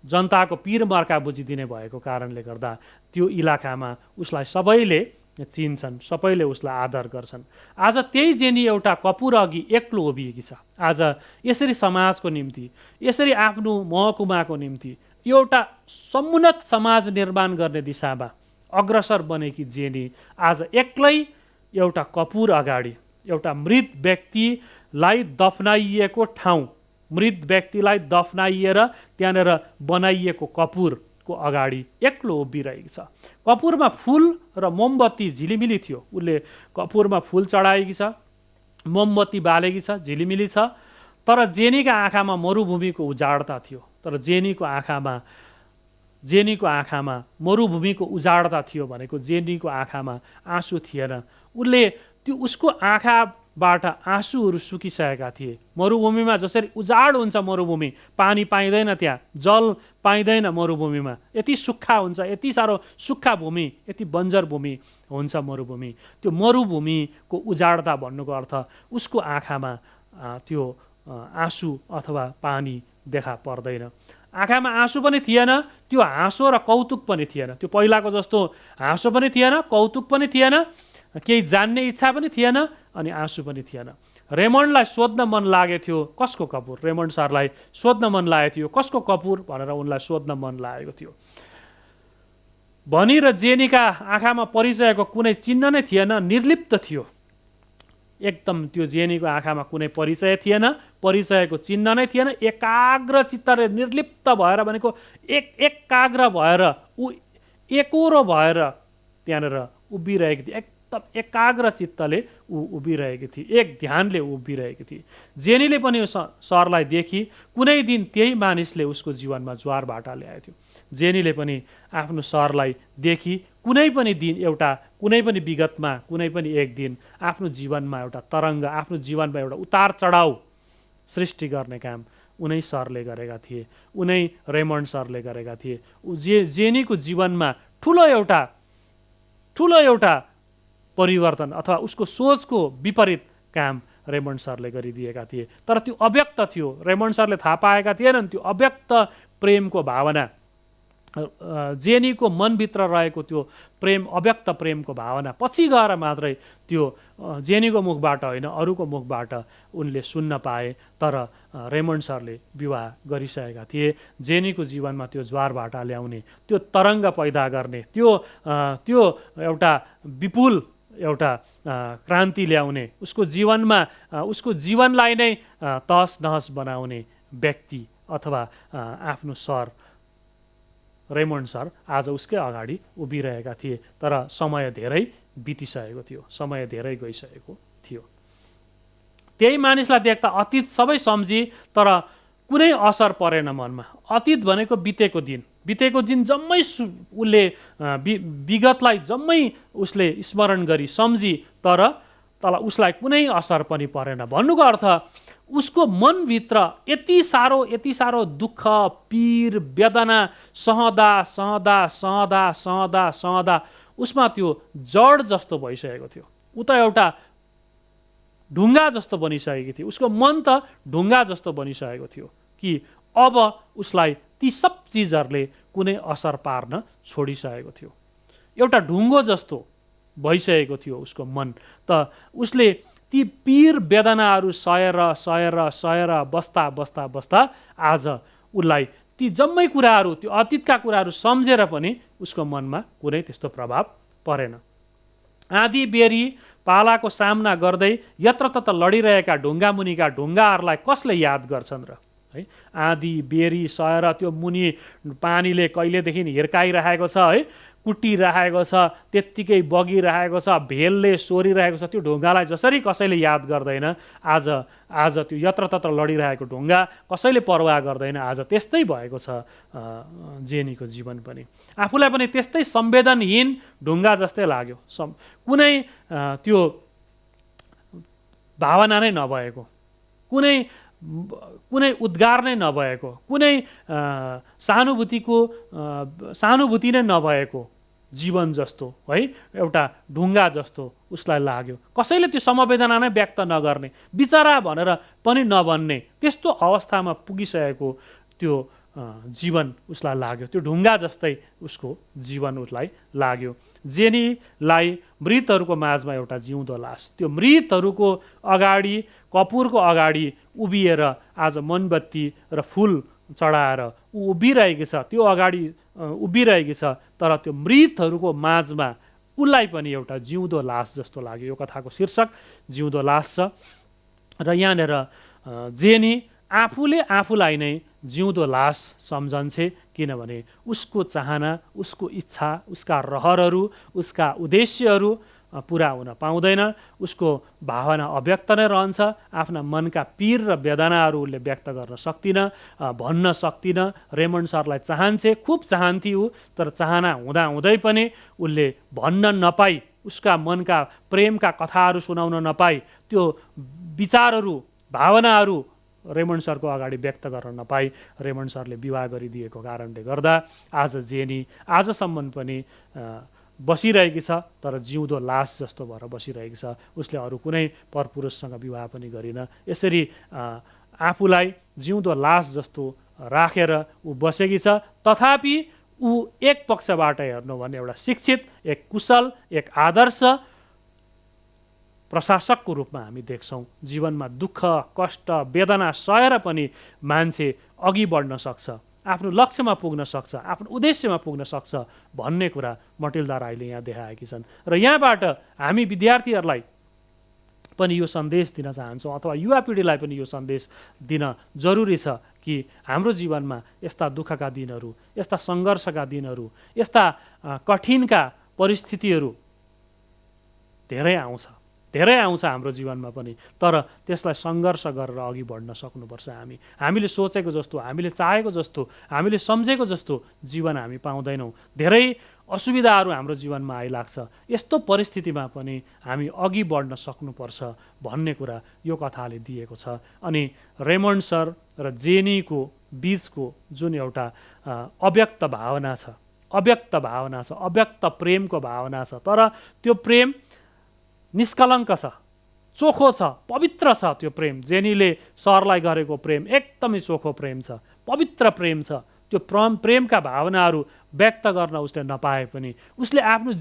जनताको पीर मर्का बुझिदिने भएको कारणले गर्दा त्यो इलाकामा उसलाई सबैले चिन्छन्, सबैले उसलाई आदर गर्छन्। आज त्यही जेनी एउटा कपुर अघि एक्लो उभिएकी छ। आज यसरी समाजको निम्ति, यसरी आफ्नो महकुमाको निम्ति एउटा समुन्नत समाज निर्माण गर्ने दिशामा अग्रसर बनेकी जेनी आज एक्लै एउटा कपुर अगाडि, एउटा मृत व्यक्तिलाई दफनाइएको ठाउँ, मृत व्यक्तिलाई दफनाइएर त्यहाँनिर बनाइएको कपुरको अगाडि एक्लो उभिरहेको छ। कपुरमा फुल र मोमबत्ती झिलिमिली थियो। उसले कपुरमा फुल चढाएकी छ, मोमबत्ती बालेकी छ, झिलिमिली छ। तर जेनीका आँखामा मरुभूमिको उजाडता थियो। तर जेनीको आँखामा मरुभूमिको उजाडता थियो भनेको जेनीको आँखामा आँसु थिएन। उसको आँखाबाट आँसुहरू सुकिसकेका थिए। मरुभूमिमा जसरी उजाड हुन्छ, मरुभूमि पानी पाइँदैन, त्यहाँ जल पाइँदैन, मरुभूमिमा यति सुक्खा हुन्छ, यति साह्रो सुक्खा भूमि, यति बन्जर भूमि हुन्छ मरुभूमि। त्यो मरुभूमिको उजाडता भन्नुको अर्थ उसको आँखामा त्यो आँसु अथवा पानी देखा पर्दैन। आँखामा आँसु पनि थिएन, त्यो हाँसो र कौतुक पनि थिएन। त्यो पहिलाको जस्तो हाँसो पनि थिएन, कौतुक पनि थिएन, केही जान्ने इच्छा पनि थिएन, अनि आँसु पनि थिएन। रेमन्डलाई सोध्न मन लागेको थियो, कसको कपुर? रेमन्ड सरलाई सोध्न मन लागेको थियो, कसको कपुर भनेर उनलाई सोध्न मन लागेको थियो। भनी र जेनीका आँखामा परिचयको कुनै चिन्ह नै थिएन, निर्लिप्त थियो एकदम। त्यो जेनीको आँखामा कुनै परिचय थिएन, परिचयको चिन्ह नै थिएन। एकाग्र चित्तले निर्लिप्त भएर भनेको एकाग्र भएर, ऊ एकोरो भएर त्यहाँनिर उभिरहेको थिए। एकदम एकाग्र चित्तले ऊ उभिरहेकी थिए, एक ध्यानले उभिरहेकी थिए। जेनीले पनि सरलाई देखी कुनै दिन त्यही मानिसले उसको जीवनमा ज्वार भाटा ल्याएको थियो। जेनीले पनि आफ्नो सरलाई देखी कुनै पनि दिन, कुनै पनि विगतमा, कुनै पनि एक दिन आफ्नो जीवनमा एउटा तरङ्ग, आफ्नो जीवनमा एउटा उतार चढाउ सृष्टि गर्ने काम उनै सरले गरेका थिए, उनै रेमन्ड सरले गरेका थिए। जेनीको जीवनमा ठुलो एउटा परिवर्तन अथवा उसको सोचको विपरीत काम रेमन्ड सरले गरिदिएका थिए। तर त्यो अव्यक्त थियो, रेमन्ड सरले थाहा पाएका थिएनन् त्यो अव्यक्त प्रेमको भावना, जेनीको मनभित्र रहेको त्यो प्रेम, अव्यक्त प्रेमको भावना पछि गएर मात्रै त्यो जेनीको मुखबाट होइन, अरूको मुखबाट उनले सुन्न पाए। तर रेमन्ड सरले विवाह गरिसकेका थिए। जेनीको जीवनमा त्यो ज्वार भाटा ल्याउने, त्यो तरङ्ग पैदा गर्ने, त्यो एउटा विपुल एउटा क्रान्ति ल्याउने, उसको जीवनलाई नै तहस नहस बनाउने व्यक्ति अथवा आफ्नो सर रेमन्ड सर आज उसकै अगाडि उभिरहेका थिए। तर समय धेरै बितिसकेको थियो, समय धेरै गइसकेको थियो। त्यही मानिसलाई देख्दा अतीत सबै सम्झी, तर कुनै असर परेन मनमा। अतीत भनेको बितेको दिन जम्मै उसले विगतलाई जम्मै उसले स्मरण गरी सम्झी, तर उसलाई कुनै असर पनि परेन। भन्नुको अर्थ उसको मनभित्र यति साह्रो दुःख, पीर, वेदना सहदा उसमा त्यो जड जस्तो भइसकेको थियो। ऊ त एउटा ढुङ्गा जस्तो बनिसकेको थियो, उसको मन त ढुङ्गा जस्तो बनिसकेको थियो कि अब उसलाई ती सब चिजहरूले कुनै असर पार्न छोडिसकेको थियो। एउटा ढुङ्गो जस्तो भइसकेको थियो उसको मन। त उसले ती पीर वेदनाहरू सहेर बस्दा आज उसलाई ती जम्मै कुराहरू, त्यो अतीतका कुराहरू सम्झेर पनि उसको मनमा कुनै त्यस्तो प्रभाव परेन। आधी बेरी पालाको सामना गर्दै यत्रतत्र लडिरहेका ढुङ्गा मुनिका ढुङ्गाहरूलाई कसले याद गर्छन् र? है, आधी बेरी सहेर त्यो मुनि पानीले कहिलेदेखि हिर्काइरहेको छ, है, कुटिरहेको छ, त्यत्तिकै बगिरहेको छ, भेलले सोरिरहेको छ। त्यो ढुङ्गालाई जसरी कसैले याद गर्दैन, आज त्यो यत्रतत्र लडिरहेको ढुङ्गा कसैले परवाह गर्दैन। आज त्यस्तै भएको छ जेनीको जीवन पनि। आफूलाई पनि त्यस्तै संवेदनहीन ढुङ्गा जस्तै लाग्यो। कुनै त्यो भावना नै नभएको, कुनै उद्गार नै नभएको, कुनै सहानुभूति नै नभएको जीवन जस्तो, है, एउटा ढुङ्गा जस्तो उसलाई लाग्यो। कसैले त्यो समवेदना नै व्यक्त नगर्ने, बिचरा भनेर पनि नभन्ने, त्यस्तो अवस्थामा पुगिसकेको त्यो जीवन उसलाई लाग्यो। त्यो ढुङ्गा जस्तै उसको जीवन उसलाई लाग्यो। जेनीलाई मृतहरूको माझमा एउटा जिउँदो लास, त्यो मृतहरूको अगाडि, कपुरको अगाडि उभिएर आज मोमबत्ती र फुल चढाएर ऊ उभिरहेको छ, त्यो अगाडि उभिरहेको छ। तर त्यो मृतहरूको माझमा उसलाई पनि एउटा जिउँदो लास जस्तो लाग्यो। यो कथाको शीर्षक जिउँदो लास छ। र यहाँनिर जेनी आफूलाई नै जिउँदो लास सम्झन्छे, किनभने उसको चाहना, उसको इच्छा, उसका रहरहरू, उसका उद्देश्यहरू पुरा हुन पाउँदैन, उसको भावना अव्यक्त नै रहन्छ, आफ्ना मनका पीर र वेदनाहरू उसले व्यक्त गर्न भन्न सक्दिन। रेमन्ड सरलाई खुब चाहन्थे ऊ, तर चाहना हुँदै पनि उसले भन्न नपाई, उसका मनका प्रेमका कथाहरू सुनाउन नपाई, त्यो विचारहरू भावनाहरू रेमन्ड सरको अगाडि व्यक्त गर्न नपाई रेमन्ड सरले विवाह गरिदिएको कारणले गर्दा आज जेनी आजसम्म पनि बसिरहेकी छ, तर जिउँदो लास जस्तो भएर बसिरहेकी छ। उसले अरू कुनै परपुरुषसँग विवाह पनि गरिन। यसरी आफूलाई जिउँदो लास जस्तो राखेर ऊ बसेकी छ। तथापि ऊ एक पक्षबाट हेर्नु भने एउटा शिक्षित, एक कुशल, एक आदर्श प्रशासकको रूपमा हामी देख्छौँ। जीवनमा दुःख, कष्ट, वेदना सहेर पनि मान्छे अघि बढ्न सक्छ, आफ्नो लक्ष्यमा पुग्न सक्छ, आफ्नो उद्देश्यमा पुग्न सक्छ भन्ने कुरा मटिल्दा राईले यहाँ देखाएकी छन्। र यहाँबाट हामी विद्यार्थीहरूलाई पनि यो सन्देश दिन चाहन्छौँ, अथवा युवा पिँढीलाई पनि यो सन्देश दिन जरुरी छ कि हाम्रो जीवनमा यस्ता दुःखका दिनहरू, यस्ता सङ्घर्षका दिनहरू, यस्ता कठिनका परिस्थितिहरू धेरै आउँछ हाम्रो जीवनमा पनि, तर त्यसलाई सङ्घर्ष गरेर अघि बढ्न सक्नुपर्छ। हामीले सोचेको जस्तो, हामीले चाहेको जस्तो, हामीले सम्झेको जस्तो जीवन हामी पाउँदैनौँ। धेरै असुविधाहरू हाम्रो जीवनमा आइलाग्छ। यस्तो परिस्थितिमा पनि हामी अघि बढ्न सक्नुपर्छ भन्ने कुरा यो कथाले दिएको छ। अनि रेमन्ड सर र जेनीको बीचको जुन एउटा अव्यक्त भावना छ, अव्यक्त प्रेमको भावना छ, तर त्यो प्रेम निष्कलङ्क छ, चोखो छ, पवित्र छ। त्यो प्रेम, जेनीले सरलाई गरेको प्रेम एकदमै चोखो प्रेम छ, पवित्र प्रेम छ। त्यो प्रेमका भावनाहरू व्यक्त गर्न उसले नपाए पनि उसले आफ्नो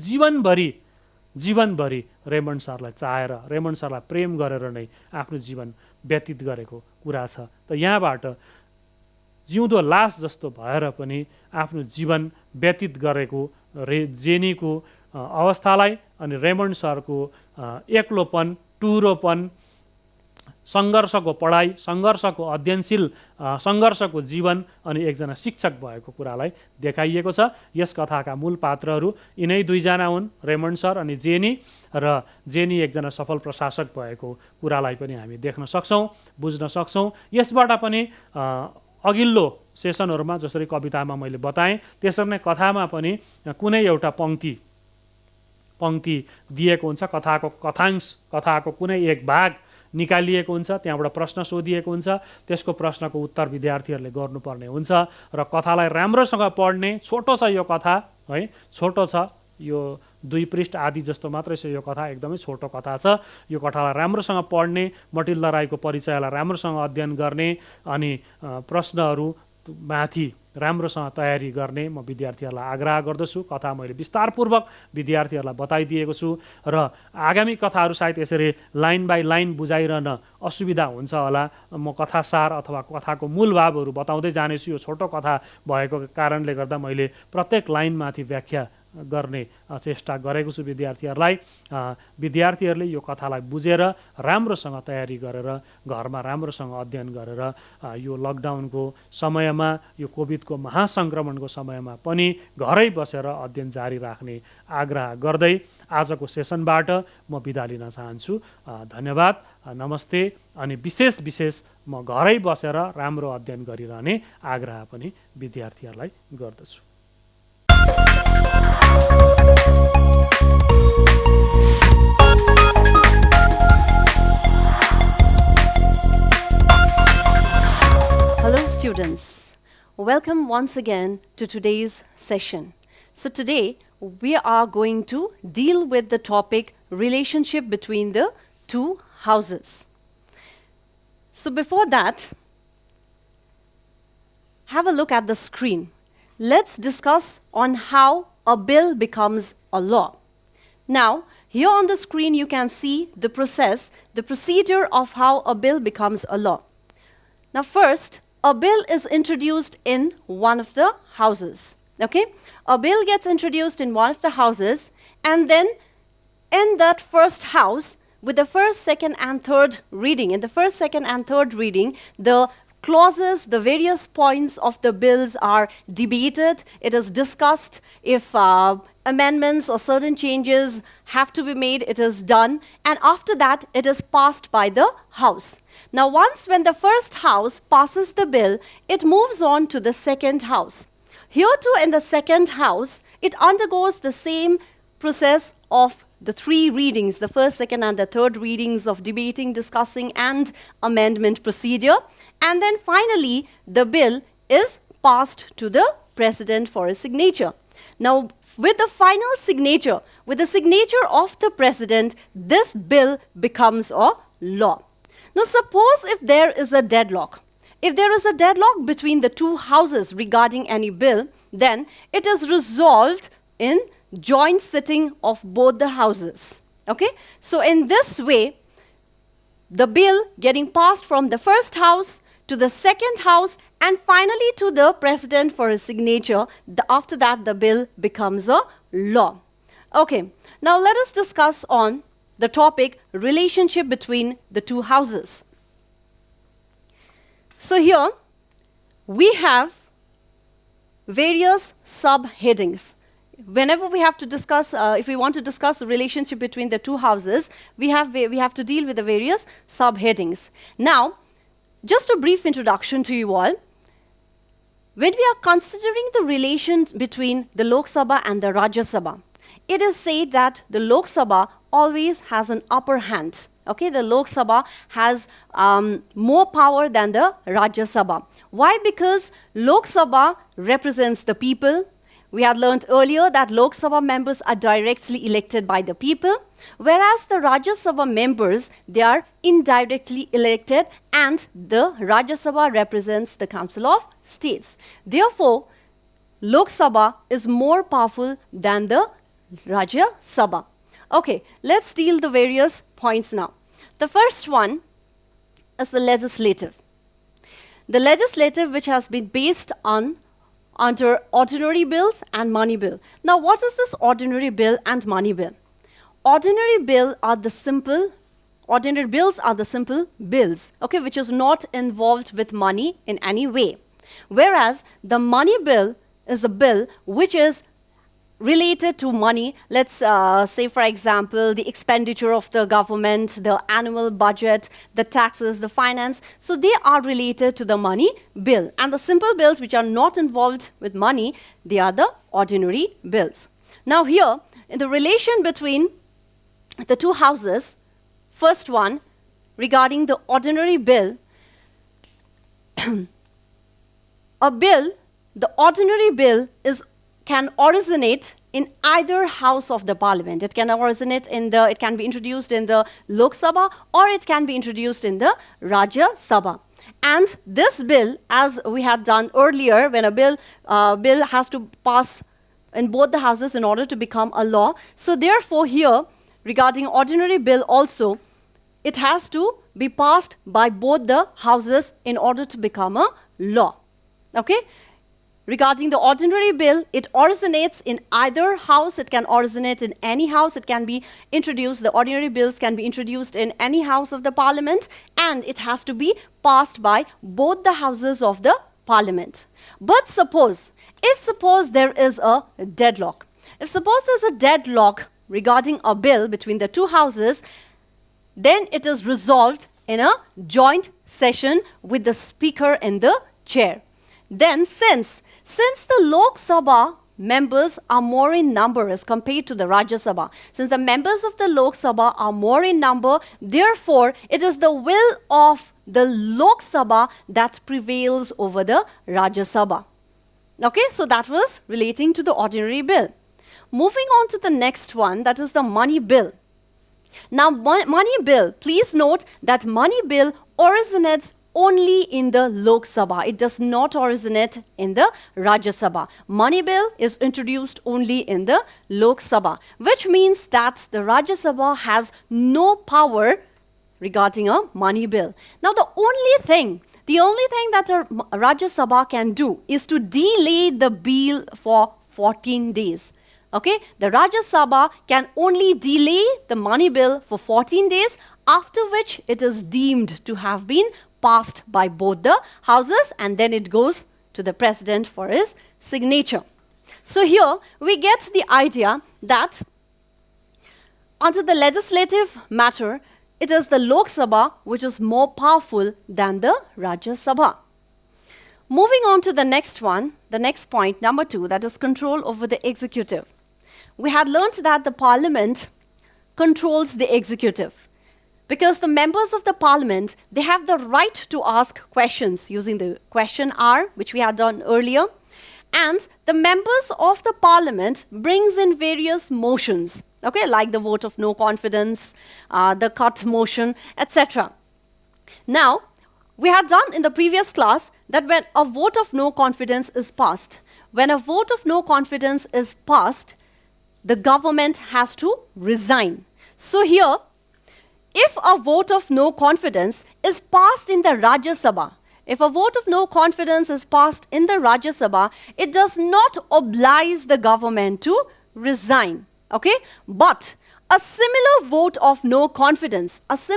जीवनभरि रेमन्ड सरलाई चाहेर, रेमन्ड सरलाई प्रेम गरेर नै आफ्नो जीवन व्यतीत गरेको कुरा छ। त यहाँबाट जिउँदो लास जस्तो भएर पनि आफ्नो जीवन व्यतीत गरेको जेनीको अवस्थालाई अनि रेमन्ड सरको एक्लोपन, टुरोपन, सङ्घर्षको पढाइ, सङ्घर्षको अध्ययनशील, सङ्घर्षको जीवन अनि एकजना शिक्षक भएको कुरालाई देखाइएको छ। यस कथाका मूल पात्रहरू यिनै दुईजना हुन्, रेमन्ड सर अनि जेनी, र जेनी एकजना सफल प्रशासक भएको कुरालाई पनि हामी देख्न सक्छौँ, बुझ्न सक्छौँ। यसबाट पनि अघिल्लो सेसनहरूमा जसरी कवितामा मैले बताएँ त्यसरी नै कथामा पनि कुनै एउटा पङ्क्ति दिएको हुन्छ, कथाको कुनै एक भाग निकालिएको हुन्छ, त्यहाँबाट प्रश्न सोधिएको हुन्छ, त्यसको प्रश्नको उत्तर विद्यार्थीहरूले गर्नुपर्ने हुन्छ र कथालाई राम्रोसँग पढ्ने। छोटो छ यो कथा है, छोटो छ, यो 2 पृष्ठ आदि जस्तो मात्रै छ यो कथा, एकदमै छोटो कथा छ। यो कथालाई राम्रोसँग पढ्ने, मटिल्दा राईको परिचयलाई राम्रोसँग अध्ययन गर्ने अनि प्रश्नहरू माथि राम्रोसँग तयारी गर्ने म विद्यार्थीहरूलाई आग्रह गर्दछु। कथा मैले विस्तारपूर्वक विद्यार्थीहरूलाई बताइदिएको छु र आगामी कथाहरू सायद यसरी लाइन बाई लाइन बुझाइरहन असुविधा हुन्छ होला। म कथासार अथवा कथाको मूल भावहरू बताउँदै जानेछु। यो छोटो कथा भएको कारणले गर्दा मैले प्रत्येक लाइनमाथि व्याख्या गर्ने चेष्टा गरेको छु विद्यार्थीहरूलाई। विद्यार्थीहरूले यो कथालाई बुझेर राम्रोसँग तयारी गरेर घरमा राम्रोसँग अध्ययन गरेर यो लकडाउनको समयमा, यो कोभिडको महासङ्क्रमणको समयमा पनि घरै बसेर अध्ययन जारी राख्ने आग्रह गर्दै आजको सेसनबाट म बिदा लिन चाहन्छु। धन्यवाद, नमस्ते। अनि विशेष म घरै बसेर राम्रो अध्ययन गरिरहने आग्रह पनि विद्यार्थीहरूलाई गर्दछु। Hello students, welcome once again to today's session. So today we are going to deal with the topic relationship between the two houses. So before that, have a look at the screen. Let's discuss on how a bill becomes a law. Now, here on the screen you can see the procedure of how a bill becomes a law. Now first, a bill is introduced in one of the houses. Okay? A bill gets introduced in one of the houses, and then in that first house, with the first, second, and third reading, the clauses, the various points of the bills are debated. It is discussed if amendments or certain changes have to be made, it is done, and after that it is passed by the House. Now when the first House passes the bill, it moves on to the second House. Here too in the second House, it undergoes the same process of the three readings, the first, second, and the third readings of debating, discussing, and amendment procedure. And then finally, the bill is passed to the President for his signature. Now, with the final signature, with the signature of the President, this bill becomes a law. Now, suppose if there is a deadlock. If there is a deadlock between the two houses regarding any bill, then it is resolved in joint sitting of both the houses. Okay? So in this way, the bill getting passed from the first house to the second house and finally to the President for his signature, after that the bill becomes a law. Okay, now let us discuss on the topic relationship between the two houses. So here we have various subheadings. Whenever we have to discuss, if we want to discuss the relationship between the two houses, we have to deal with the various subheadings. Now, just a brief introduction to you all. When we are considering the relation between the Lok Sabha and the Rajya Sabha, it is said that the Lok Sabha always has an upper hand. Okay, the Lok Sabha has more power than the Rajya Sabha. Why? Because Lok Sabha represents the people. We had learned earlier that Lok Sabha members are directly elected by the people, whereas the Rajya Sabha members, they are indirectly elected, and the Rajya Sabha represents the Council of States. Therefore, Lok Sabha is more powerful than the Rajya Sabha. Okay, let's deal the various points now. The first one is the legislative. The legislative, which has been based under ordinary bills and money bill. Now, what is this ordinary bill and money bill? Ordinary bills are the simple bills, okay, which is not involved with money in any way. Whereas the money bill is a bill which is related to money. Let's say, for example, the expenditure of the government, the annual budget, the taxes, the finance. So they are related to the money bill. And the simple bills which are not involved with money, they are the ordinary bills. Now here, in the relation between the two houses, first one, regarding the ordinary bill, the ordinary bill can originate in either house of the parliament. It can be introduced in the Lok Sabha, or it can be introduced in the Rajya Sabha. And this bill, as we had done earlier, when a bill has to pass in both the houses in order to become a law. So therefore here, regarding ordinary bill also, it has to be passed by both the houses in order to become a law. Okay? Regarding the ordinary bill, it originates in either house. It can originate in any house. It can be introduced, the ordinary bills can be introduced in any house of the parliament, and it has to be passed by both the houses of the parliament. But if there is a deadlock, regarding a bill between the two houses, then it is resolved in a joint session with the speaker in the chair. Then since the Lok Sabha members are more in number as compared to the Rajya Sabha, since the members of the Lok Sabha are more in number, therefore it is the will of the Lok Sabha that prevails over the Rajya Sabha. Okay, so that was relating to the ordinary bill. Moving on to the next one, that is the money bill. Now, money bill, please note that money bill originates only in the Lok Sabha. It does not originate in the Rajya Sabha. Money bill is introduced only in the Lok Sabha, which means that the Rajya Sabha has no power regarding a money bill. Now, the only thing that a Rajya Sabha can do is to delay the bill for 14 days. Okay, the Rajya Sabha can only delay the money bill for 14 days, after which it is deemed to have been passed by both the houses, and then it goes to the president for his signature. So here we get the idea that under the legislative matter, it is the Lok Sabha which is more powerful than the Rajya Sabha. Moving on to the next one, the next point, number 2, that is control over the executive. We had learnt that the parliament controls the executive because the members of the parliament, they have the right to ask questions using the question hour, which we had done earlier. And the members of the parliament brings in various motions, okay, like the vote of no confidence, the cut motion, etc. Now, we had done in the previous class that when a vote of no confidence is passed, the government has to resign. So here, if a vote of no confidence is passed in the Rajya Sabha, it does not oblige the government to resign. Okay? But a similar vote of no confidence passed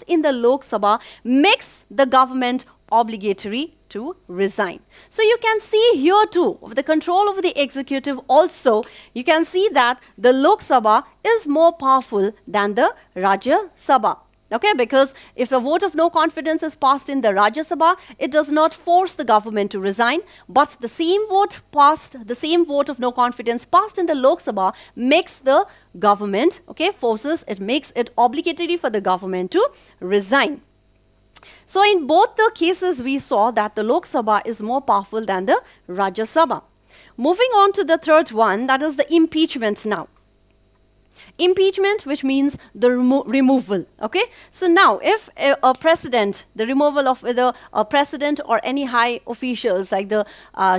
in the Lok Sabha makes the government obligatory to resign. So you can see here too, of the control over the executive also, you can see that the Lok Sabha is more powerful than the Rajya Sabha. Okay, because if a vote of no confidence is passed in the Rajya Sabha, it does not force the government to resign, but the same vote of no confidence passed in the Lok Sabha makes the government, makes it obligatory for the government to resign. So in both the cases, we saw that the Lok Sabha is more powerful than the Rajya Sabha. Moving on to the third one, that is the impeachment now. Impeachment, which means the removal. Okay, so now if a president, the removal of either a president or any high officials like the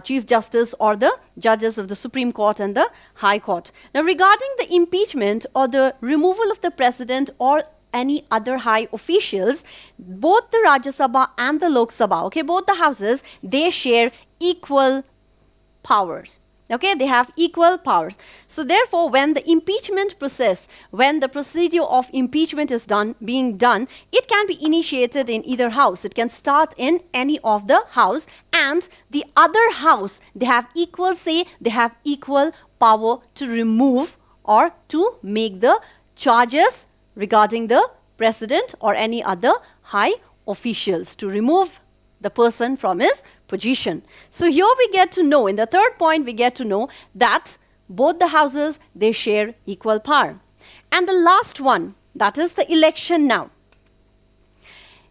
Chief Justice or the judges of the Supreme Court and the High Court. Now, regarding the impeachment or the removal of the president or any other high officials, both the Rajya Sabha and the Lok Sabha, okay, both the houses, they share equal powers. Okay, they have equal powers. So therefore, when the impeachment process, when the procedure of impeachment is being done, it can be initiated in either house. It can start in any of the house, and the other house, they have equal say, they have equal power to remove or to make the charges regarding the president or any other high officials, to remove the person from his position. So here we get to know, in the third point, we get to know that both the houses, they share equal power. And the last one, that is the election now.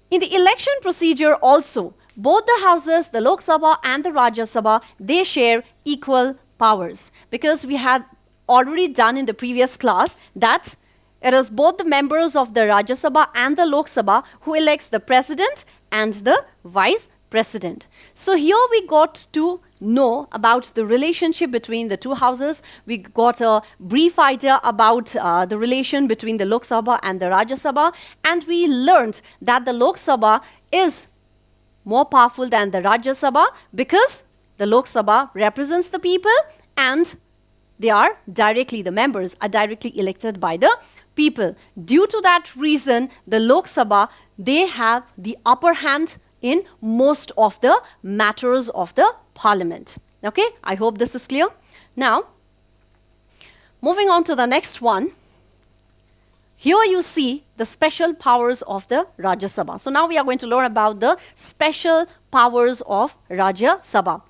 In the election procedure also, both the houses, the Lok Sabha and the Rajya Sabha, they share equal powers. Because we have already done in the previous class that it is both the members of the Rajya Sabha and the Lok Sabha who elects the president and the vice president. So here we got to know about the relationship between the two houses. We got a brief idea about the relation between the Lok Sabha and the Rajya Sabha, and we learned that the Lok Sabha is more powerful than the Rajya Sabha because the Lok Sabha represents the people and the members are directly elected by the people. Due to that reason, the Lok Sabha, they have the upper hand in most of the matters of the parliament. Okay, I hope this is clear. Now, moving on to the next one. Here you see the special powers of the Rajya Sabha. So now we are going to learn about the special powers of Rajya Sabha.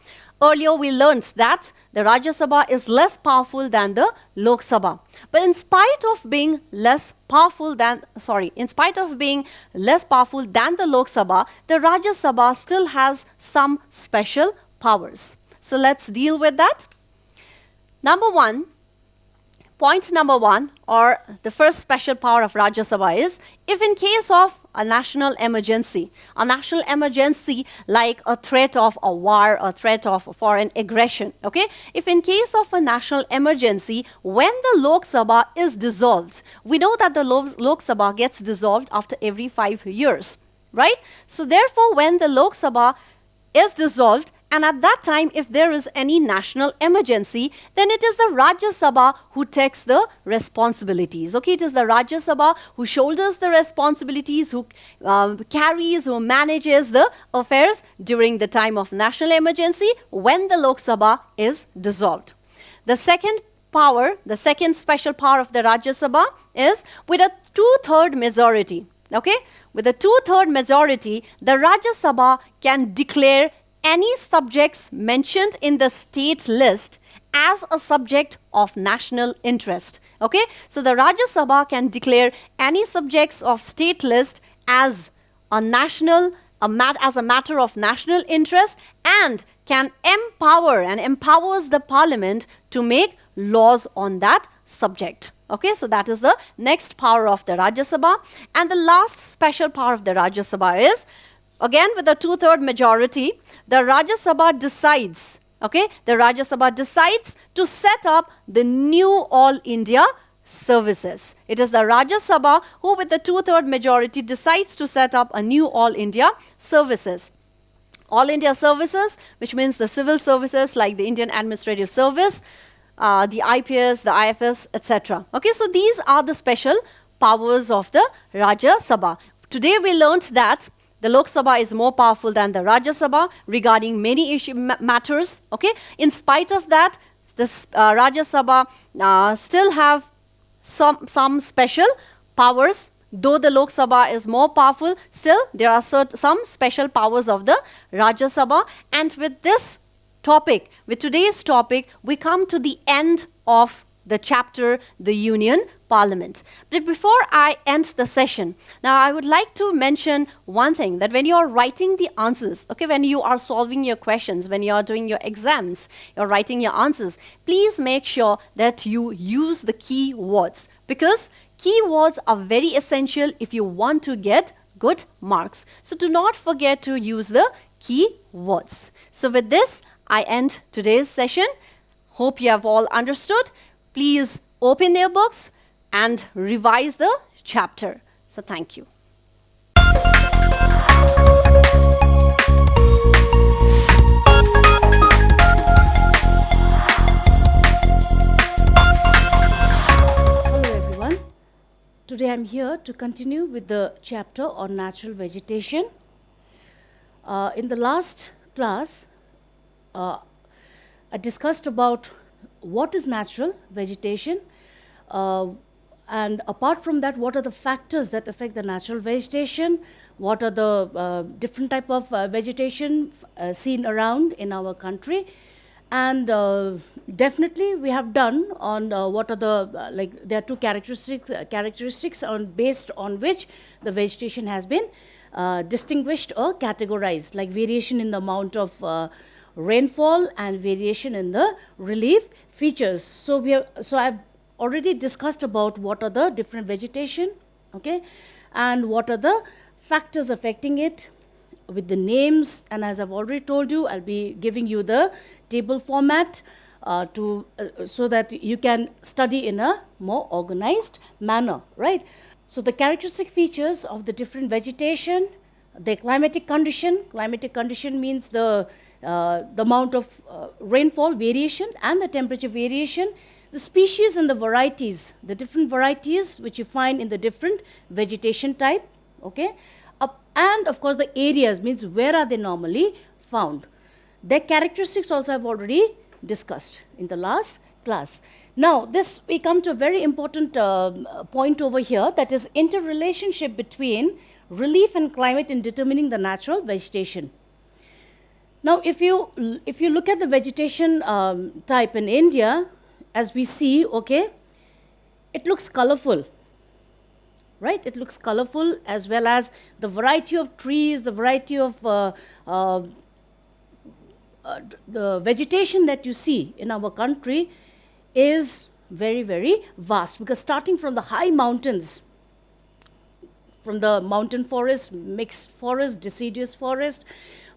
Earlier we learned that the Rajya Sabha is less powerful than the Lok Sabha. But in spite of being less powerful than the Lok Sabha, the Rajya Sabha still has some special powers. So let's deal with that. Point number one, or the first special power of Rajya Sabha is, if in case of a national emergency like a threat of a war, a threat of foreign aggression, okay? If in case of a national emergency, when the Lok Sabha is dissolved, we know that the Lok Sabha gets dissolved after every 5 years, right? So therefore, when the Lok Sabha is dissolved And at that time, if there is any national emergency, then it is the Rajya Sabha who takes the responsibilities. Okay, it is the Rajya Sabha who shoulders the responsibilities, who carries, who manages the affairs during the time of national emergency when the Lok Sabha is dissolved. The second power, the second special power of the Rajya Sabha is with a two-third majority. Okay, with a two-third majority, the Rajya Sabha can declare any subjects mentioned in the state list as a subject of national interest. Okay, so the Rajya Sabha can declare any subjects of state list as a national, as a matter of national interest, and can empower and empowers the parliament to make laws on that subject. Okay, so that is the next power of the Rajya Sabha. And the last special power of the Rajya Sabha is, again with a two-third majority, the Rajya Sabha decides, okay, the Rajya Sabha decides to set up the new All India services. It is the Rajya Sabha who with the two-third majority decides to set up a new All India services. All India services, which means the civil services like the Indian Administrative Service, the IPS, the IFS, etc. Okay, so these are the special powers of the Rajya Sabha. Today we learned that the Lok Sabha is more powerful than the Rajya Sabha regarding many matters. Okay, in spite of that, this Rajya Sabha still have some special powers. Though the Lok Sabha is more powerful, still there are some special powers of the Rajya Sabha. And with this topic, with today's topic, we come to the end of the chapter, the Union Parliament. But before I end the session, now I would like to mention one thing, that when you are writing the answers, okay, when you are solving your questions, when you are doing your exams, you're writing your answers, please make sure that you use the key words, because keywords are very essential if you want to get good marks. So do not forget to use the key words. So with this, I end today's session. Hope you have all understood. Please open your books and revise the chapter. So thank you. Hello everyone. Today I'm here to continue with the chapter on natural vegetation. In the last class, I discussed about what is natural vegetation, and apart from that, what are the factors that affect the natural vegetation, what are the different type of vegetation seen around in our country, and definitely we have done on what are the like there are two characteristics on based on which the vegetation has been distinguished or categorized, like variation in the amount of rainfall and variation in the relief features. So I've already discussed about what are the different vegetation, okay, and what are the factors affecting it with the names. And as I've already told you, I'll be giving you the table format so that you can study in a more organized manner, right? So the characteristic features of the different vegetation, the climatic condition. Climatic condition means the amount of rainfall variation and the temperature variation, the species and the varieties, the different varieties which you find in the different vegetation type, okay, and of course the areas means where are they normally found. Their characteristics also I've already discussed in the last class. Now this we come to a very important point over here, that is interrelationship between relief and climate in determining the natural vegetation. Now, if you look at the vegetation type in India, as we see, okay, it looks colorful, right? It looks colorful, as well as the variety of trees, the variety of the vegetation that you see in our country is very, very vast, because starting from the high mountains, from the mountain forest, mixed forest, deciduous forest,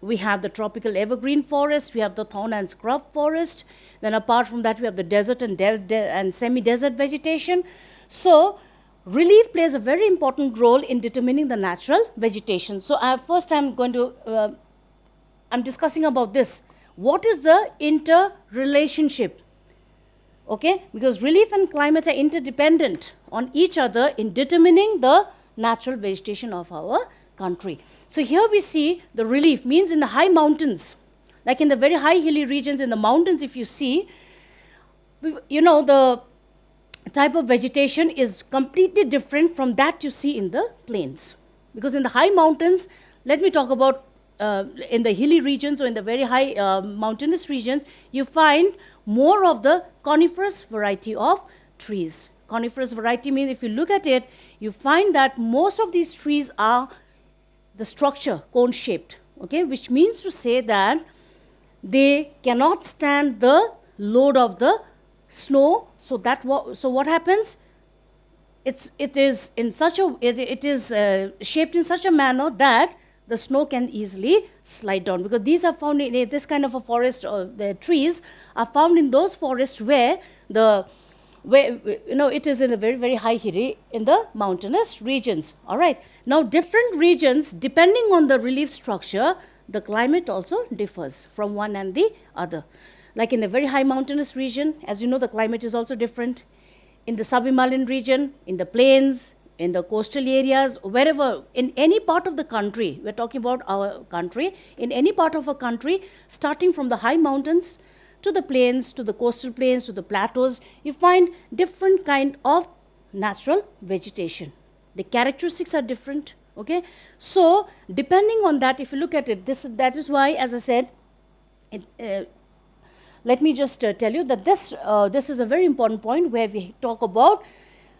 we have the tropical evergreen forest, we have the thorn and scrub forest. Then apart from that, we have the desert and semi-desert vegetation. So relief plays a very important role in determining the natural vegetation. So first I'm discussing about this. what is the interrelationship? Okay, because relief and climate are interdependent on each other in determining the natural vegetation of our country. So here we see the relief means in the high mountains, like in the very high hilly regions in the mountains, if you see, the type of vegetation is completely different from that you see in the plains. Because in the high mountains, let me talk about in the hilly regions or in the very high mountainous regions, you find more of the coniferous variety of trees. Coniferous variety means if you look at it, you find that most of these trees are the structure cone-shaped, okay, which means to say that they cannot stand the load of the snow. So what happens? It is shaped in such a manner that the snow can easily slide down, because these are found in this kind of a forest. The trees are found in those forests where it is in a very, very high hilly in the mountainous regions. All right. Now, different regions, depending on the relief structure, the climate also differs from one and the other. Like in the very high mountainous region, as you know, the climate is also different. In the sub-Himalayan region, in the plains, in the coastal areas, wherever, in any part of the country, we're talking about our country, in any part of our country, starting from the high mountains to the plains, to the coastal plains, to the plateaus, you find different kind of natural vegetation. The characteristics are different, okay? So, depending on that, if you look at it, that is why, as I said, let me just tell you that this is a very important point where we talk about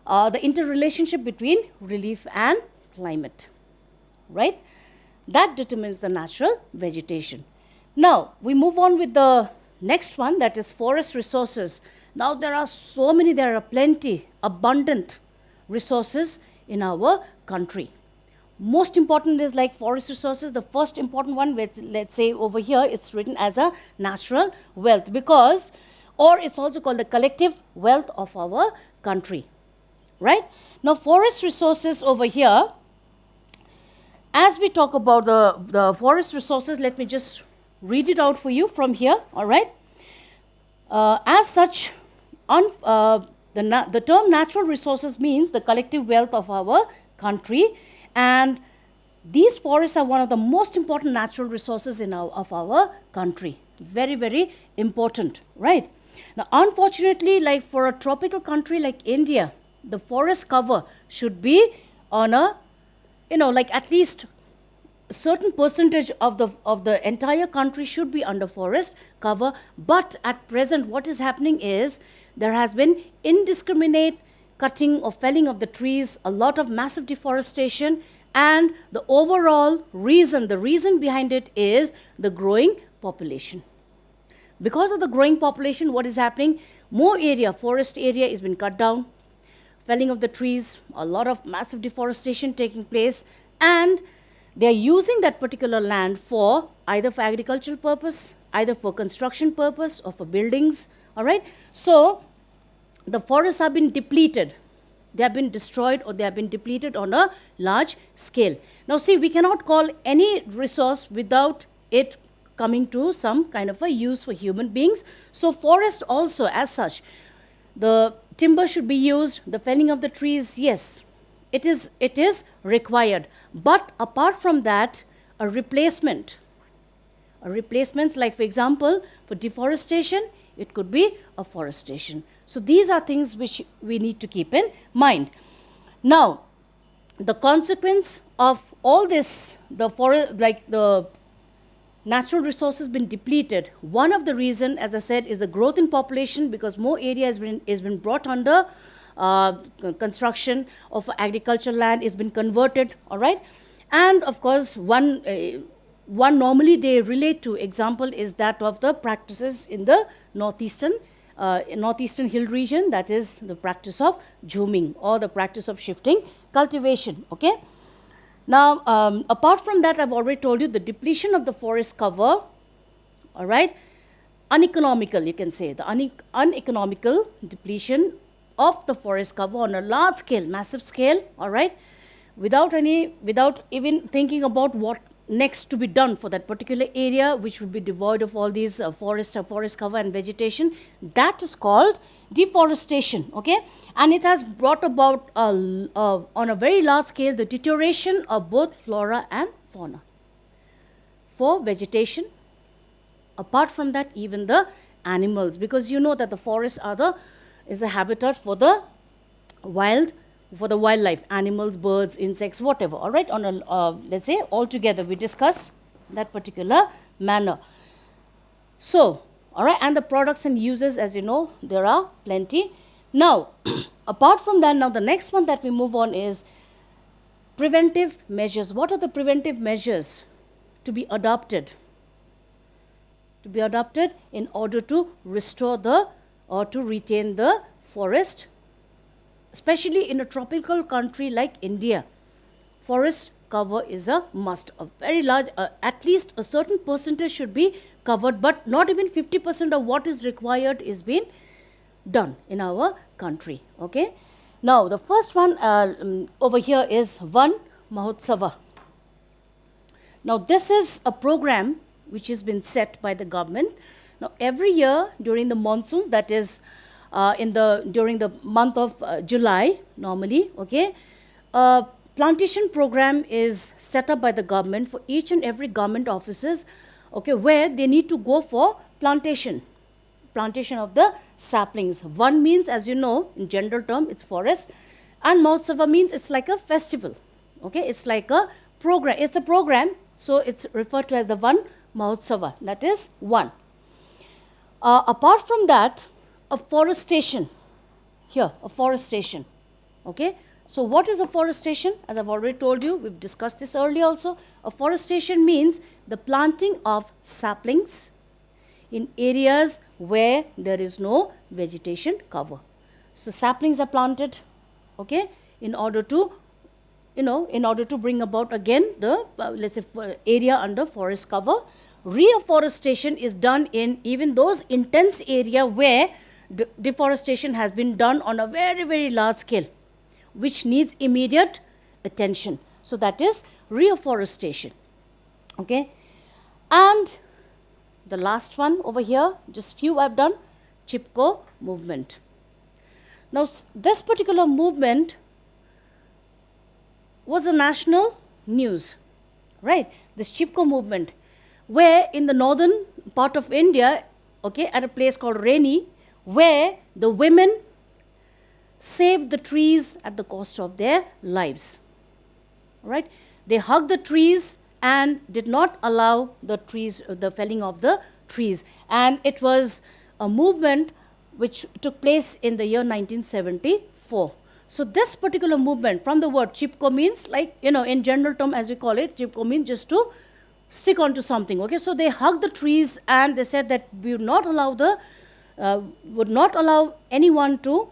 the interrelationship between relief and climate, right? That determines the natural vegetation. Now, we move on with the next one, that is forest resources. Now, there are plenty, abundant resources in our country. Most important is like forest resources. The first important one, let's say over here, it's written as a natural wealth, or it's also called the collective wealth of our country, right? Now, forest resources over here, as we talk about the forest resources, let me just read it out for you from here, all right? As such, the term natural resources means the collective wealth of our country, and these forests are one of the most important natural resources of our country. Very, very important, right? Now, unfortunately, like for a tropical country like India, the forest cover should be on a, like at least a certain percentage of the entire country should be under forest cover. But at present, what is happening is there has been indiscriminate cutting or felling of the trees, a lot of massive deforestation, and the overall reason, the reason behind it is the growing population. Because of the growing population, what is happening? More area, forest area is being cut down, felling of the trees, a lot of massive deforestation taking place, and they are using that particular land for either for agricultural purpose, either for construction purpose, or for buildings, all right? So, the forests have been depleted. They have been destroyed, or they have been depleted on a large scale. Now, see, we cannot call any resource without it coming to some kind of a use for human beings. So, forest also, as such, the timber should be used, the felling of the trees, yes, it is required. But apart from that, a replacements like, for example, for deforestation, it could be afforestation. So these are things which we need to keep in mind. Now, the consequence of all this, the forest, like the natural resources been depleted, one of the reason, as I said, is the growth in population, because more area has been brought under construction of agricultural land, is been converted, all right? And of course, one normally they relate to example is that of the practices in the northeastern hill region, that is the practice of jhuming or the practice of shifting cultivation, okay? Now, apart from that, I've already told you the depletion of the forest cover, all right, uneconomical, you can say, the uneconomical depletion of the forest cover on a large scale, massive scale, all right, without even thinking about next to be done for that particular area, which would be devoid of all these forest cover and vegetation. That is called deforestation, okay? And it has brought about, on a very large scale, the deterioration of both flora and fauna. For vegetation, apart from that, even the animals, because you know that the forests is the habitat for the wildlife, animals, birds, insects, whatever, all right? On a, let's say, altogether, we discuss that particular manner. So, all right, and the products and uses, as you know, there are plenty. Now, apart from that, now the next one that we move on is preventive measures. What are the preventive measures to be adopted? To be adopted in order to restore or to retain the forest, especially in a tropical country like India. Forest cover is a must. A very large, at least a certain percentage should be covered, but not even 50% of what is required is being done in our country. Okay. Now, the first one over here is Van Mahotsava. Now, this is a program which has been set by the government. Now, every year during the monsoons, that is during the month of July, normally, okay, plantation program is set up by the government for each and every government offices, okay, where they need to go for plantation of the saplings. One means, as you know, in general term, it's forest, and Mahotsava means it's like a festival, okay, it's like a program, it's a program, so it's referred to as the Van Mahotsava, that is one. Apart from that, afforestation, here, afforestation, okay. So what is afforestation? As I've already told you, we've discussed this earlier also. Afforestation means the planting of saplings in areas where there is no vegetation cover. So saplings are planted, okay, in order to, in order to bring about again the, let's say, area under forest cover. Reforestation is done in even those intense area where deforestation has been done on a very, very large scale, which needs immediate attention. So that is reforestation, okay. And the last one over here, just few I've done, Chipko movement. Now, this particular movement was a national news, right? This Chipko movement, where in the northern part of India, okay, at a place called Reni, where the women saved the trees at the cost of their lives, right? They hugged the trees and did not allow the felling of the trees. And it was a movement which took place in the year 1974. So this particular movement, from the word Chipko means, like, in general term as we call it, Chipko means just to stick onto something, okay. So they hugged the trees and they said that we would not allow anyone to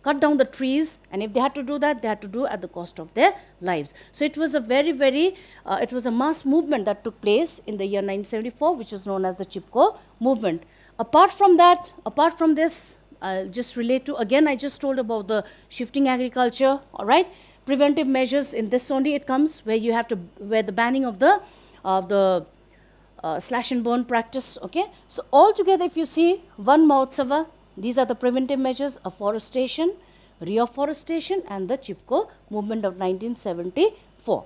cut down the trees, and if they had to do that, they had to do at the cost of their lives. So it was a very, very, it was a mass movement that took place in the year 1974, which is known as the Chipko movement. Apart from this, I'll just relate to, again, I just told about the shifting agriculture, all right. Preventive measures, in this only it comes, where you have to, where the banning of the slash and burn practice, okay. So altogether, if you see, Van Mahotsava, these are the preventive measures: afforestation, reforestation, and the Chipko movement of 1974.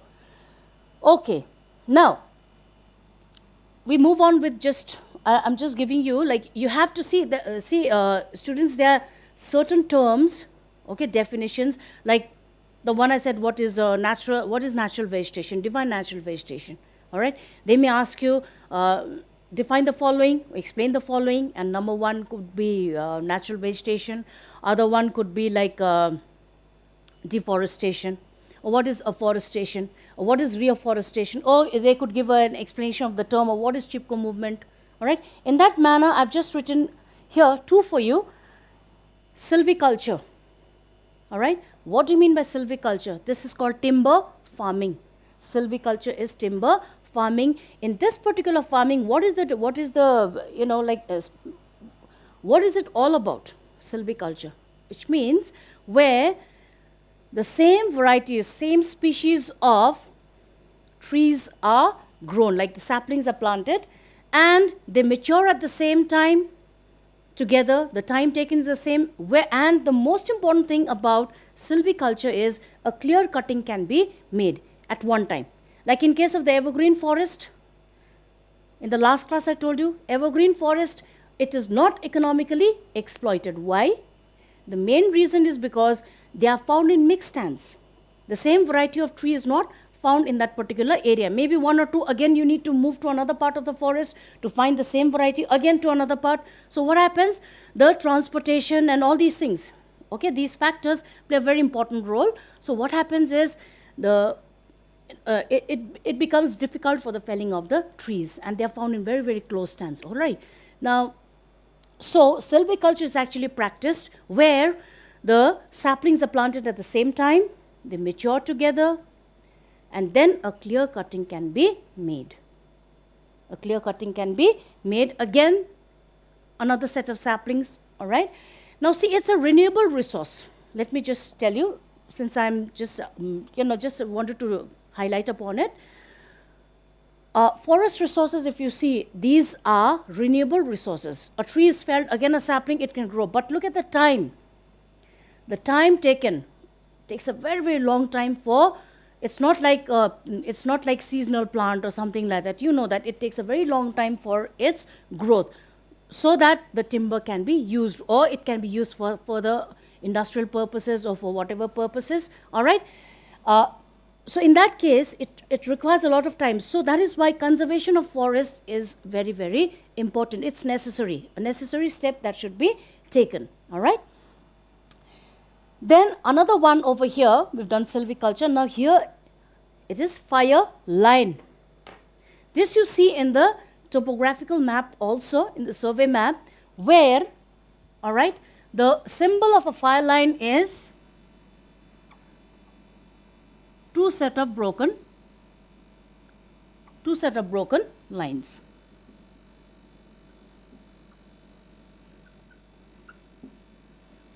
Okay, now we move on with just, I'm just giving you, like, you have to see, students, there are certain terms, okay, definitions, like the one I said, what is natural vegetation, define natural vegetation, all right. They may ask you, define the following, explain the following, and number one could be natural vegetation, other one could be like deforestation, or what is afforestation, or what is reforestation, or they could give an explanation of the term, or what is Chipko movement, all right. In that manner, I've just written here two for you. Silviculture, all right. What do you mean by silviculture? This is called timber farming. Silviculture is timber farming. In this particular farming, what is it all about? Silviculture, which means where the same varieties, same species of trees are grown, like the saplings are planted, and they mature at the same time together. The time taken is the same. And the most important thing about silviculture is a clear cutting can be made at one time. Like in case of the evergreen forest, in the last class I told you, evergreen forest, it is not economically exploited. Why? The main reason is because they are found in mixed stands. The same variety of tree is not found in that particular area. Maybe one or two, again you need to move to another part of the forest to find the same variety, again to another part. So what happens? The transportation and all these things, okay, these factors play a very important role. So what happens is it becomes difficult for the felling of the trees, and they are found in very, very close stands. All right. Now, so silviculture is actually practiced where the saplings are planted at the same time, they mature together, and then a clear cutting can be made. A clear cutting can be made. Again, another set of saplings. All right. Now, see, it's a renewable resource. Let me just tell you, since I'm just, just wanted to highlight upon it. Forest resources, if you see, these are renewable resources. A tree is felled, again a sapling, it can grow. But look at the time. The time taken takes a very, very long time for. It's not like seasonal plant or something like that. You know that it takes a very long time for its growth, so that the timber can be used, or it can be used for further industrial purposes or for whatever purposes. All right. So in that case, it requires a lot of time. So that is why conservation of forest is very, very important. It's necessary, a necessary step that should be taken. All right. Then another one over here, we've done silviculture. Now here it is fire line. This you see in the topographical map also, in the survey map, where, all right, the symbol of a fire line is two set of broken lines.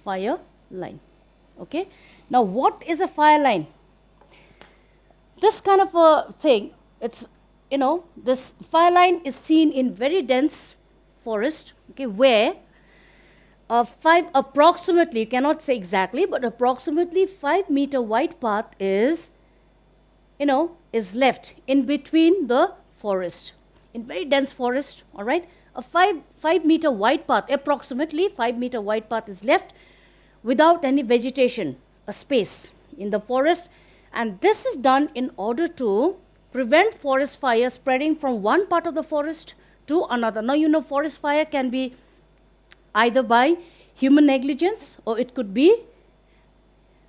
Fire line. Okay. Now, what is a fire line? This kind of a thing, it's, this fire line is seen in very dense forest, okay, where approximately, you cannot say exactly, but approximately 5 meter wide path is left in between the forest, in very dense forest. All right, a 5 meter wide path, approximately 5 meter wide path is left without any vegetation, a space in the forest, and this is done in order to prevent forest fire spreading from one part of the forest to another. Now, forest fire can be either by human negligence, or it could be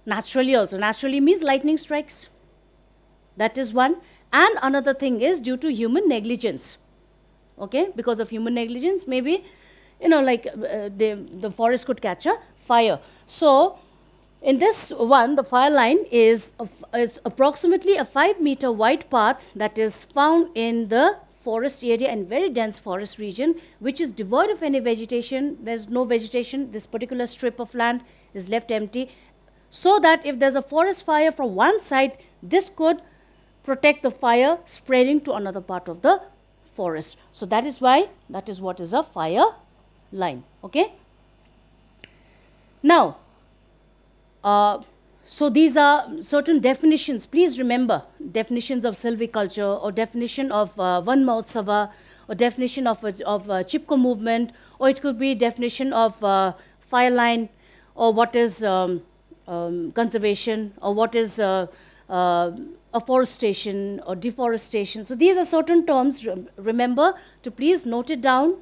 naturally also. Naturally means lightning strikes. That is one. And another thing is due to human negligence. Okay, because of human negligence, maybe, the forest could catch a fire. So, in this one, the fire line is approximately a 5 meter wide path that is found in the forest area and very dense forest region, which is devoid of any vegetation. There's no vegetation. This particular strip of land is left empty, so that if there's a forest fire from one side, this could protect the fire spreading to another part of the forest. So that is why, that is what is a fire line. Okay. Now, so these are certain definitions. Please remember definitions of silviculture, or definition of Van Mahotsav, or definition of Chipko movement, or it could be definition of fire line, or what is conservation, or what is afforestation or deforestation. So these are certain terms. Remember to please note it down,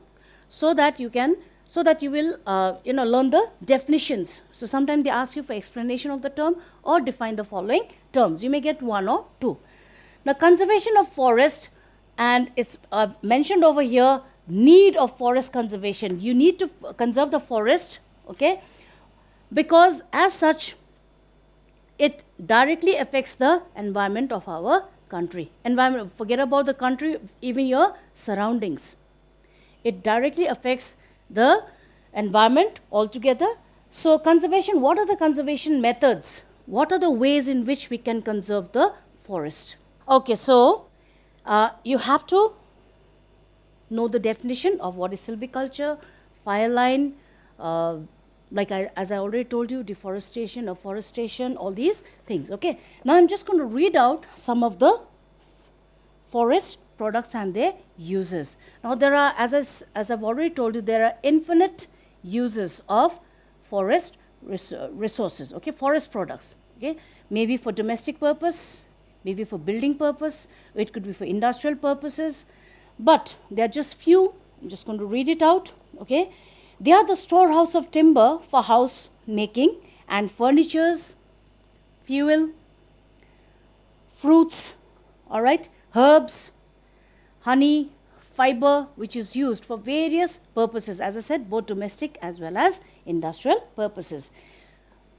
so that you will learn the definitions. So sometimes they ask you for explanation of the term or define the following terms. You may get one or two. Now, conservation of forest, and it's mentioned over here, need of forest conservation. You need to conserve the forest, okay, because as such it directly affects the environment of our country. Environment, forget about the country, even your surroundings. It directly affects the environment altogether. So conservation, what are the conservation methods? What are the ways in which we can conserve the forest? Okay, so you have to know the definition of what is silviculture, fire line, as I already told you, deforestation, afforestation, all these things. Okay. Now I'm just going to read out some of the forest products and their uses. Now there are, as I've already told you, there are infinite uses of forest resources. Okay, forest products. Okay, maybe for domestic purpose, maybe for building purpose, it could be for industrial purposes, but there are just few. I'm just going to read it out. Okay, they are the storehouse of timber for house making and furnitures, fuel, fruits, all right, herbs, honey, fiber, which is used for various purposes, as I said, both domestic as well as industrial purposes.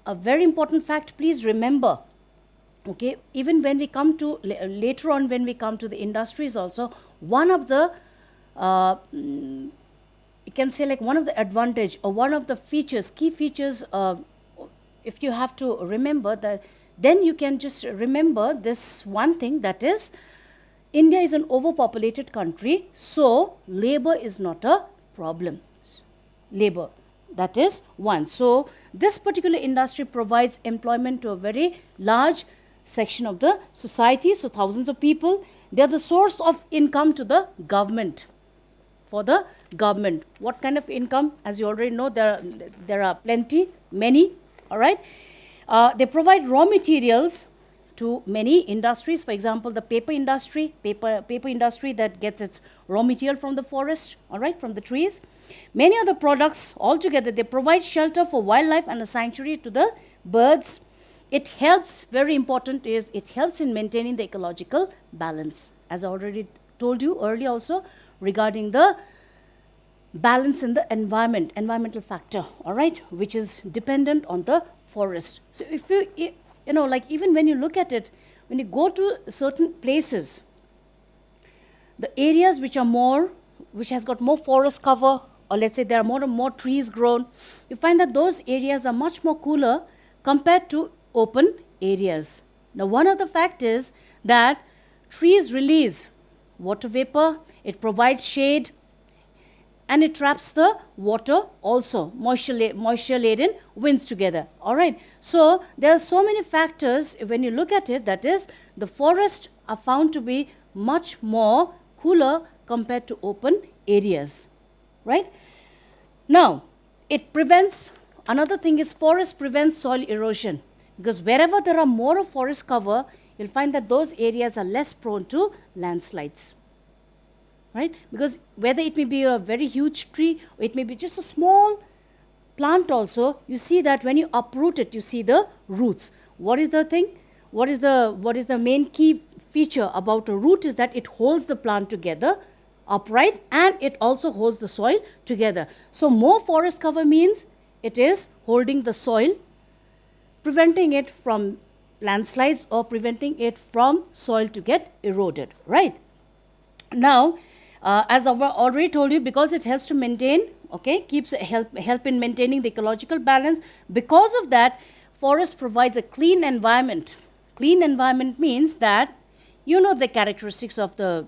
A very important fact, please remember, okay, even when we come to later on, when we come to the industries also, one of the you can say like one of the advantage or one of the features, key features, if you have to remember that, then you can just remember this one thing, that is India is an overpopulated country, so labor is not a problem. Labor, that is one. So this particular industry provides employment to a very large section of the society, so thousands of people. They are the source of income to the government. For the government, what kind of income? As you already know, there are plenty, many. All right, they provide raw materials to many industries. For example, the paper industry, paper industry that gets its raw material from the forest, all right, from the trees. Many other products altogether, they provide shelter for wildlife and a sanctuary to the birds. It helps, very important is, it helps in maintaining the ecological balance. As I already told you earlier also, regarding the balance in the environment, environmental factor, all right, which is dependent on the forest. So if you know, like even when you look at it, when you go to certain places, the areas which are more, which has got more forest cover, or let's say there are more and more trees grown, you find that those areas are much more cooler compared to open areas. Now, one of the fact is that trees release water vapor, it provides shade, and it traps the water also, moisture laden winds together. All right. So there are so many factors when you look at it, that is the forests are found to be much more cooler compared to open areas. Right. Now it prevents, another thing is forest prevents soil erosion, because wherever there are more of forest cover, you'll find that those areas are less prone to landslides. Right? Because whether it may be a very huge tree or it may be just a small plant also, you see that when you uproot it, you see the roots. What is the thing? What is the main key feature about a root is that it holds the plant together upright, and it also holds the soil together. So more forest cover means it is holding the soil, preventing it from landslides or preventing it from soil to get eroded. Right? Now, as I've already told you, because it helps to maintain, okay, keeps help in maintaining the ecological balance. Because of that, forest provides a clean environment. Clean environment means that you know the characteristics of the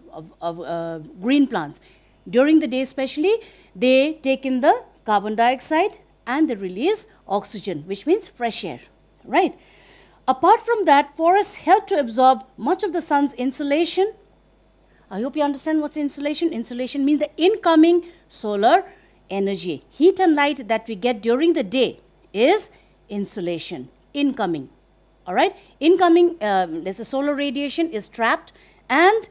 green plants. During the day, especially, they take in the carbon dioxide and they release oxygen, which means fresh air. Right? Apart from that, forests help to absorb much of the sun's insolation. I hope you understand what's insolation. Insolation means the incoming solar energy. Heat and light that we get during the day is insolation, incoming. All right? Incoming, let's say solar radiation is trapped, and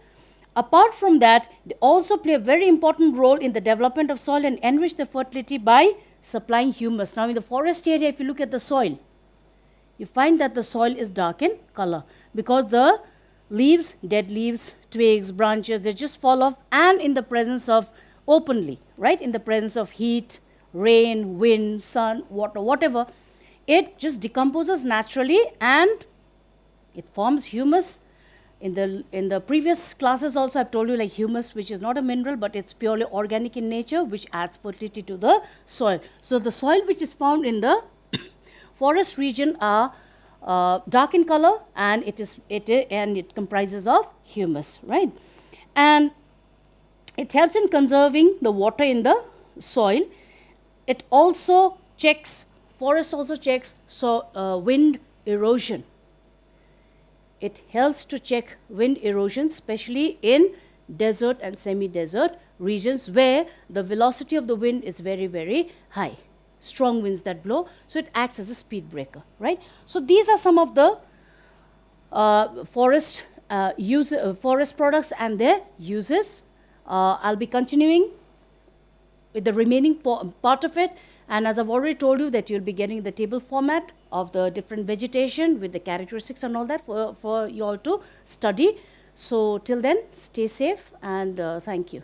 apart from that, they also play a very important role in the development of soil and enrich the fertility by supplying humus. Now, in the forest area, if you look at the soil, you find that the soil is dark in color because the leaves, dead leaves, twigs, branches, they just fall off, and in the presence of openly, right, in the presence of heat, rain, wind, sun, water, whatever, it just decomposes naturally and it forms humus. In the previous classes also I've told you, like humus, which is not a mineral but it's purely organic in nature, which adds fertility to the soil. So the soil which is found in the forest region are dark in color, and it comprises of humus, right? And it helps in conserving the water in the soil. It also checks, forest also checks wind erosion. It helps to check wind erosion, especially in desert and semi-desert regions where the velocity of the wind is very, very high. Strong winds that blow, so it acts as a speed breaker, right? So these are some of the forest products and their uses. I'll be continuing with the remaining part of it, and as I've already told you that you'll be getting the table format of the different vegetation with the characteristics and all that for you all to study. So till then, stay safe, and thank you.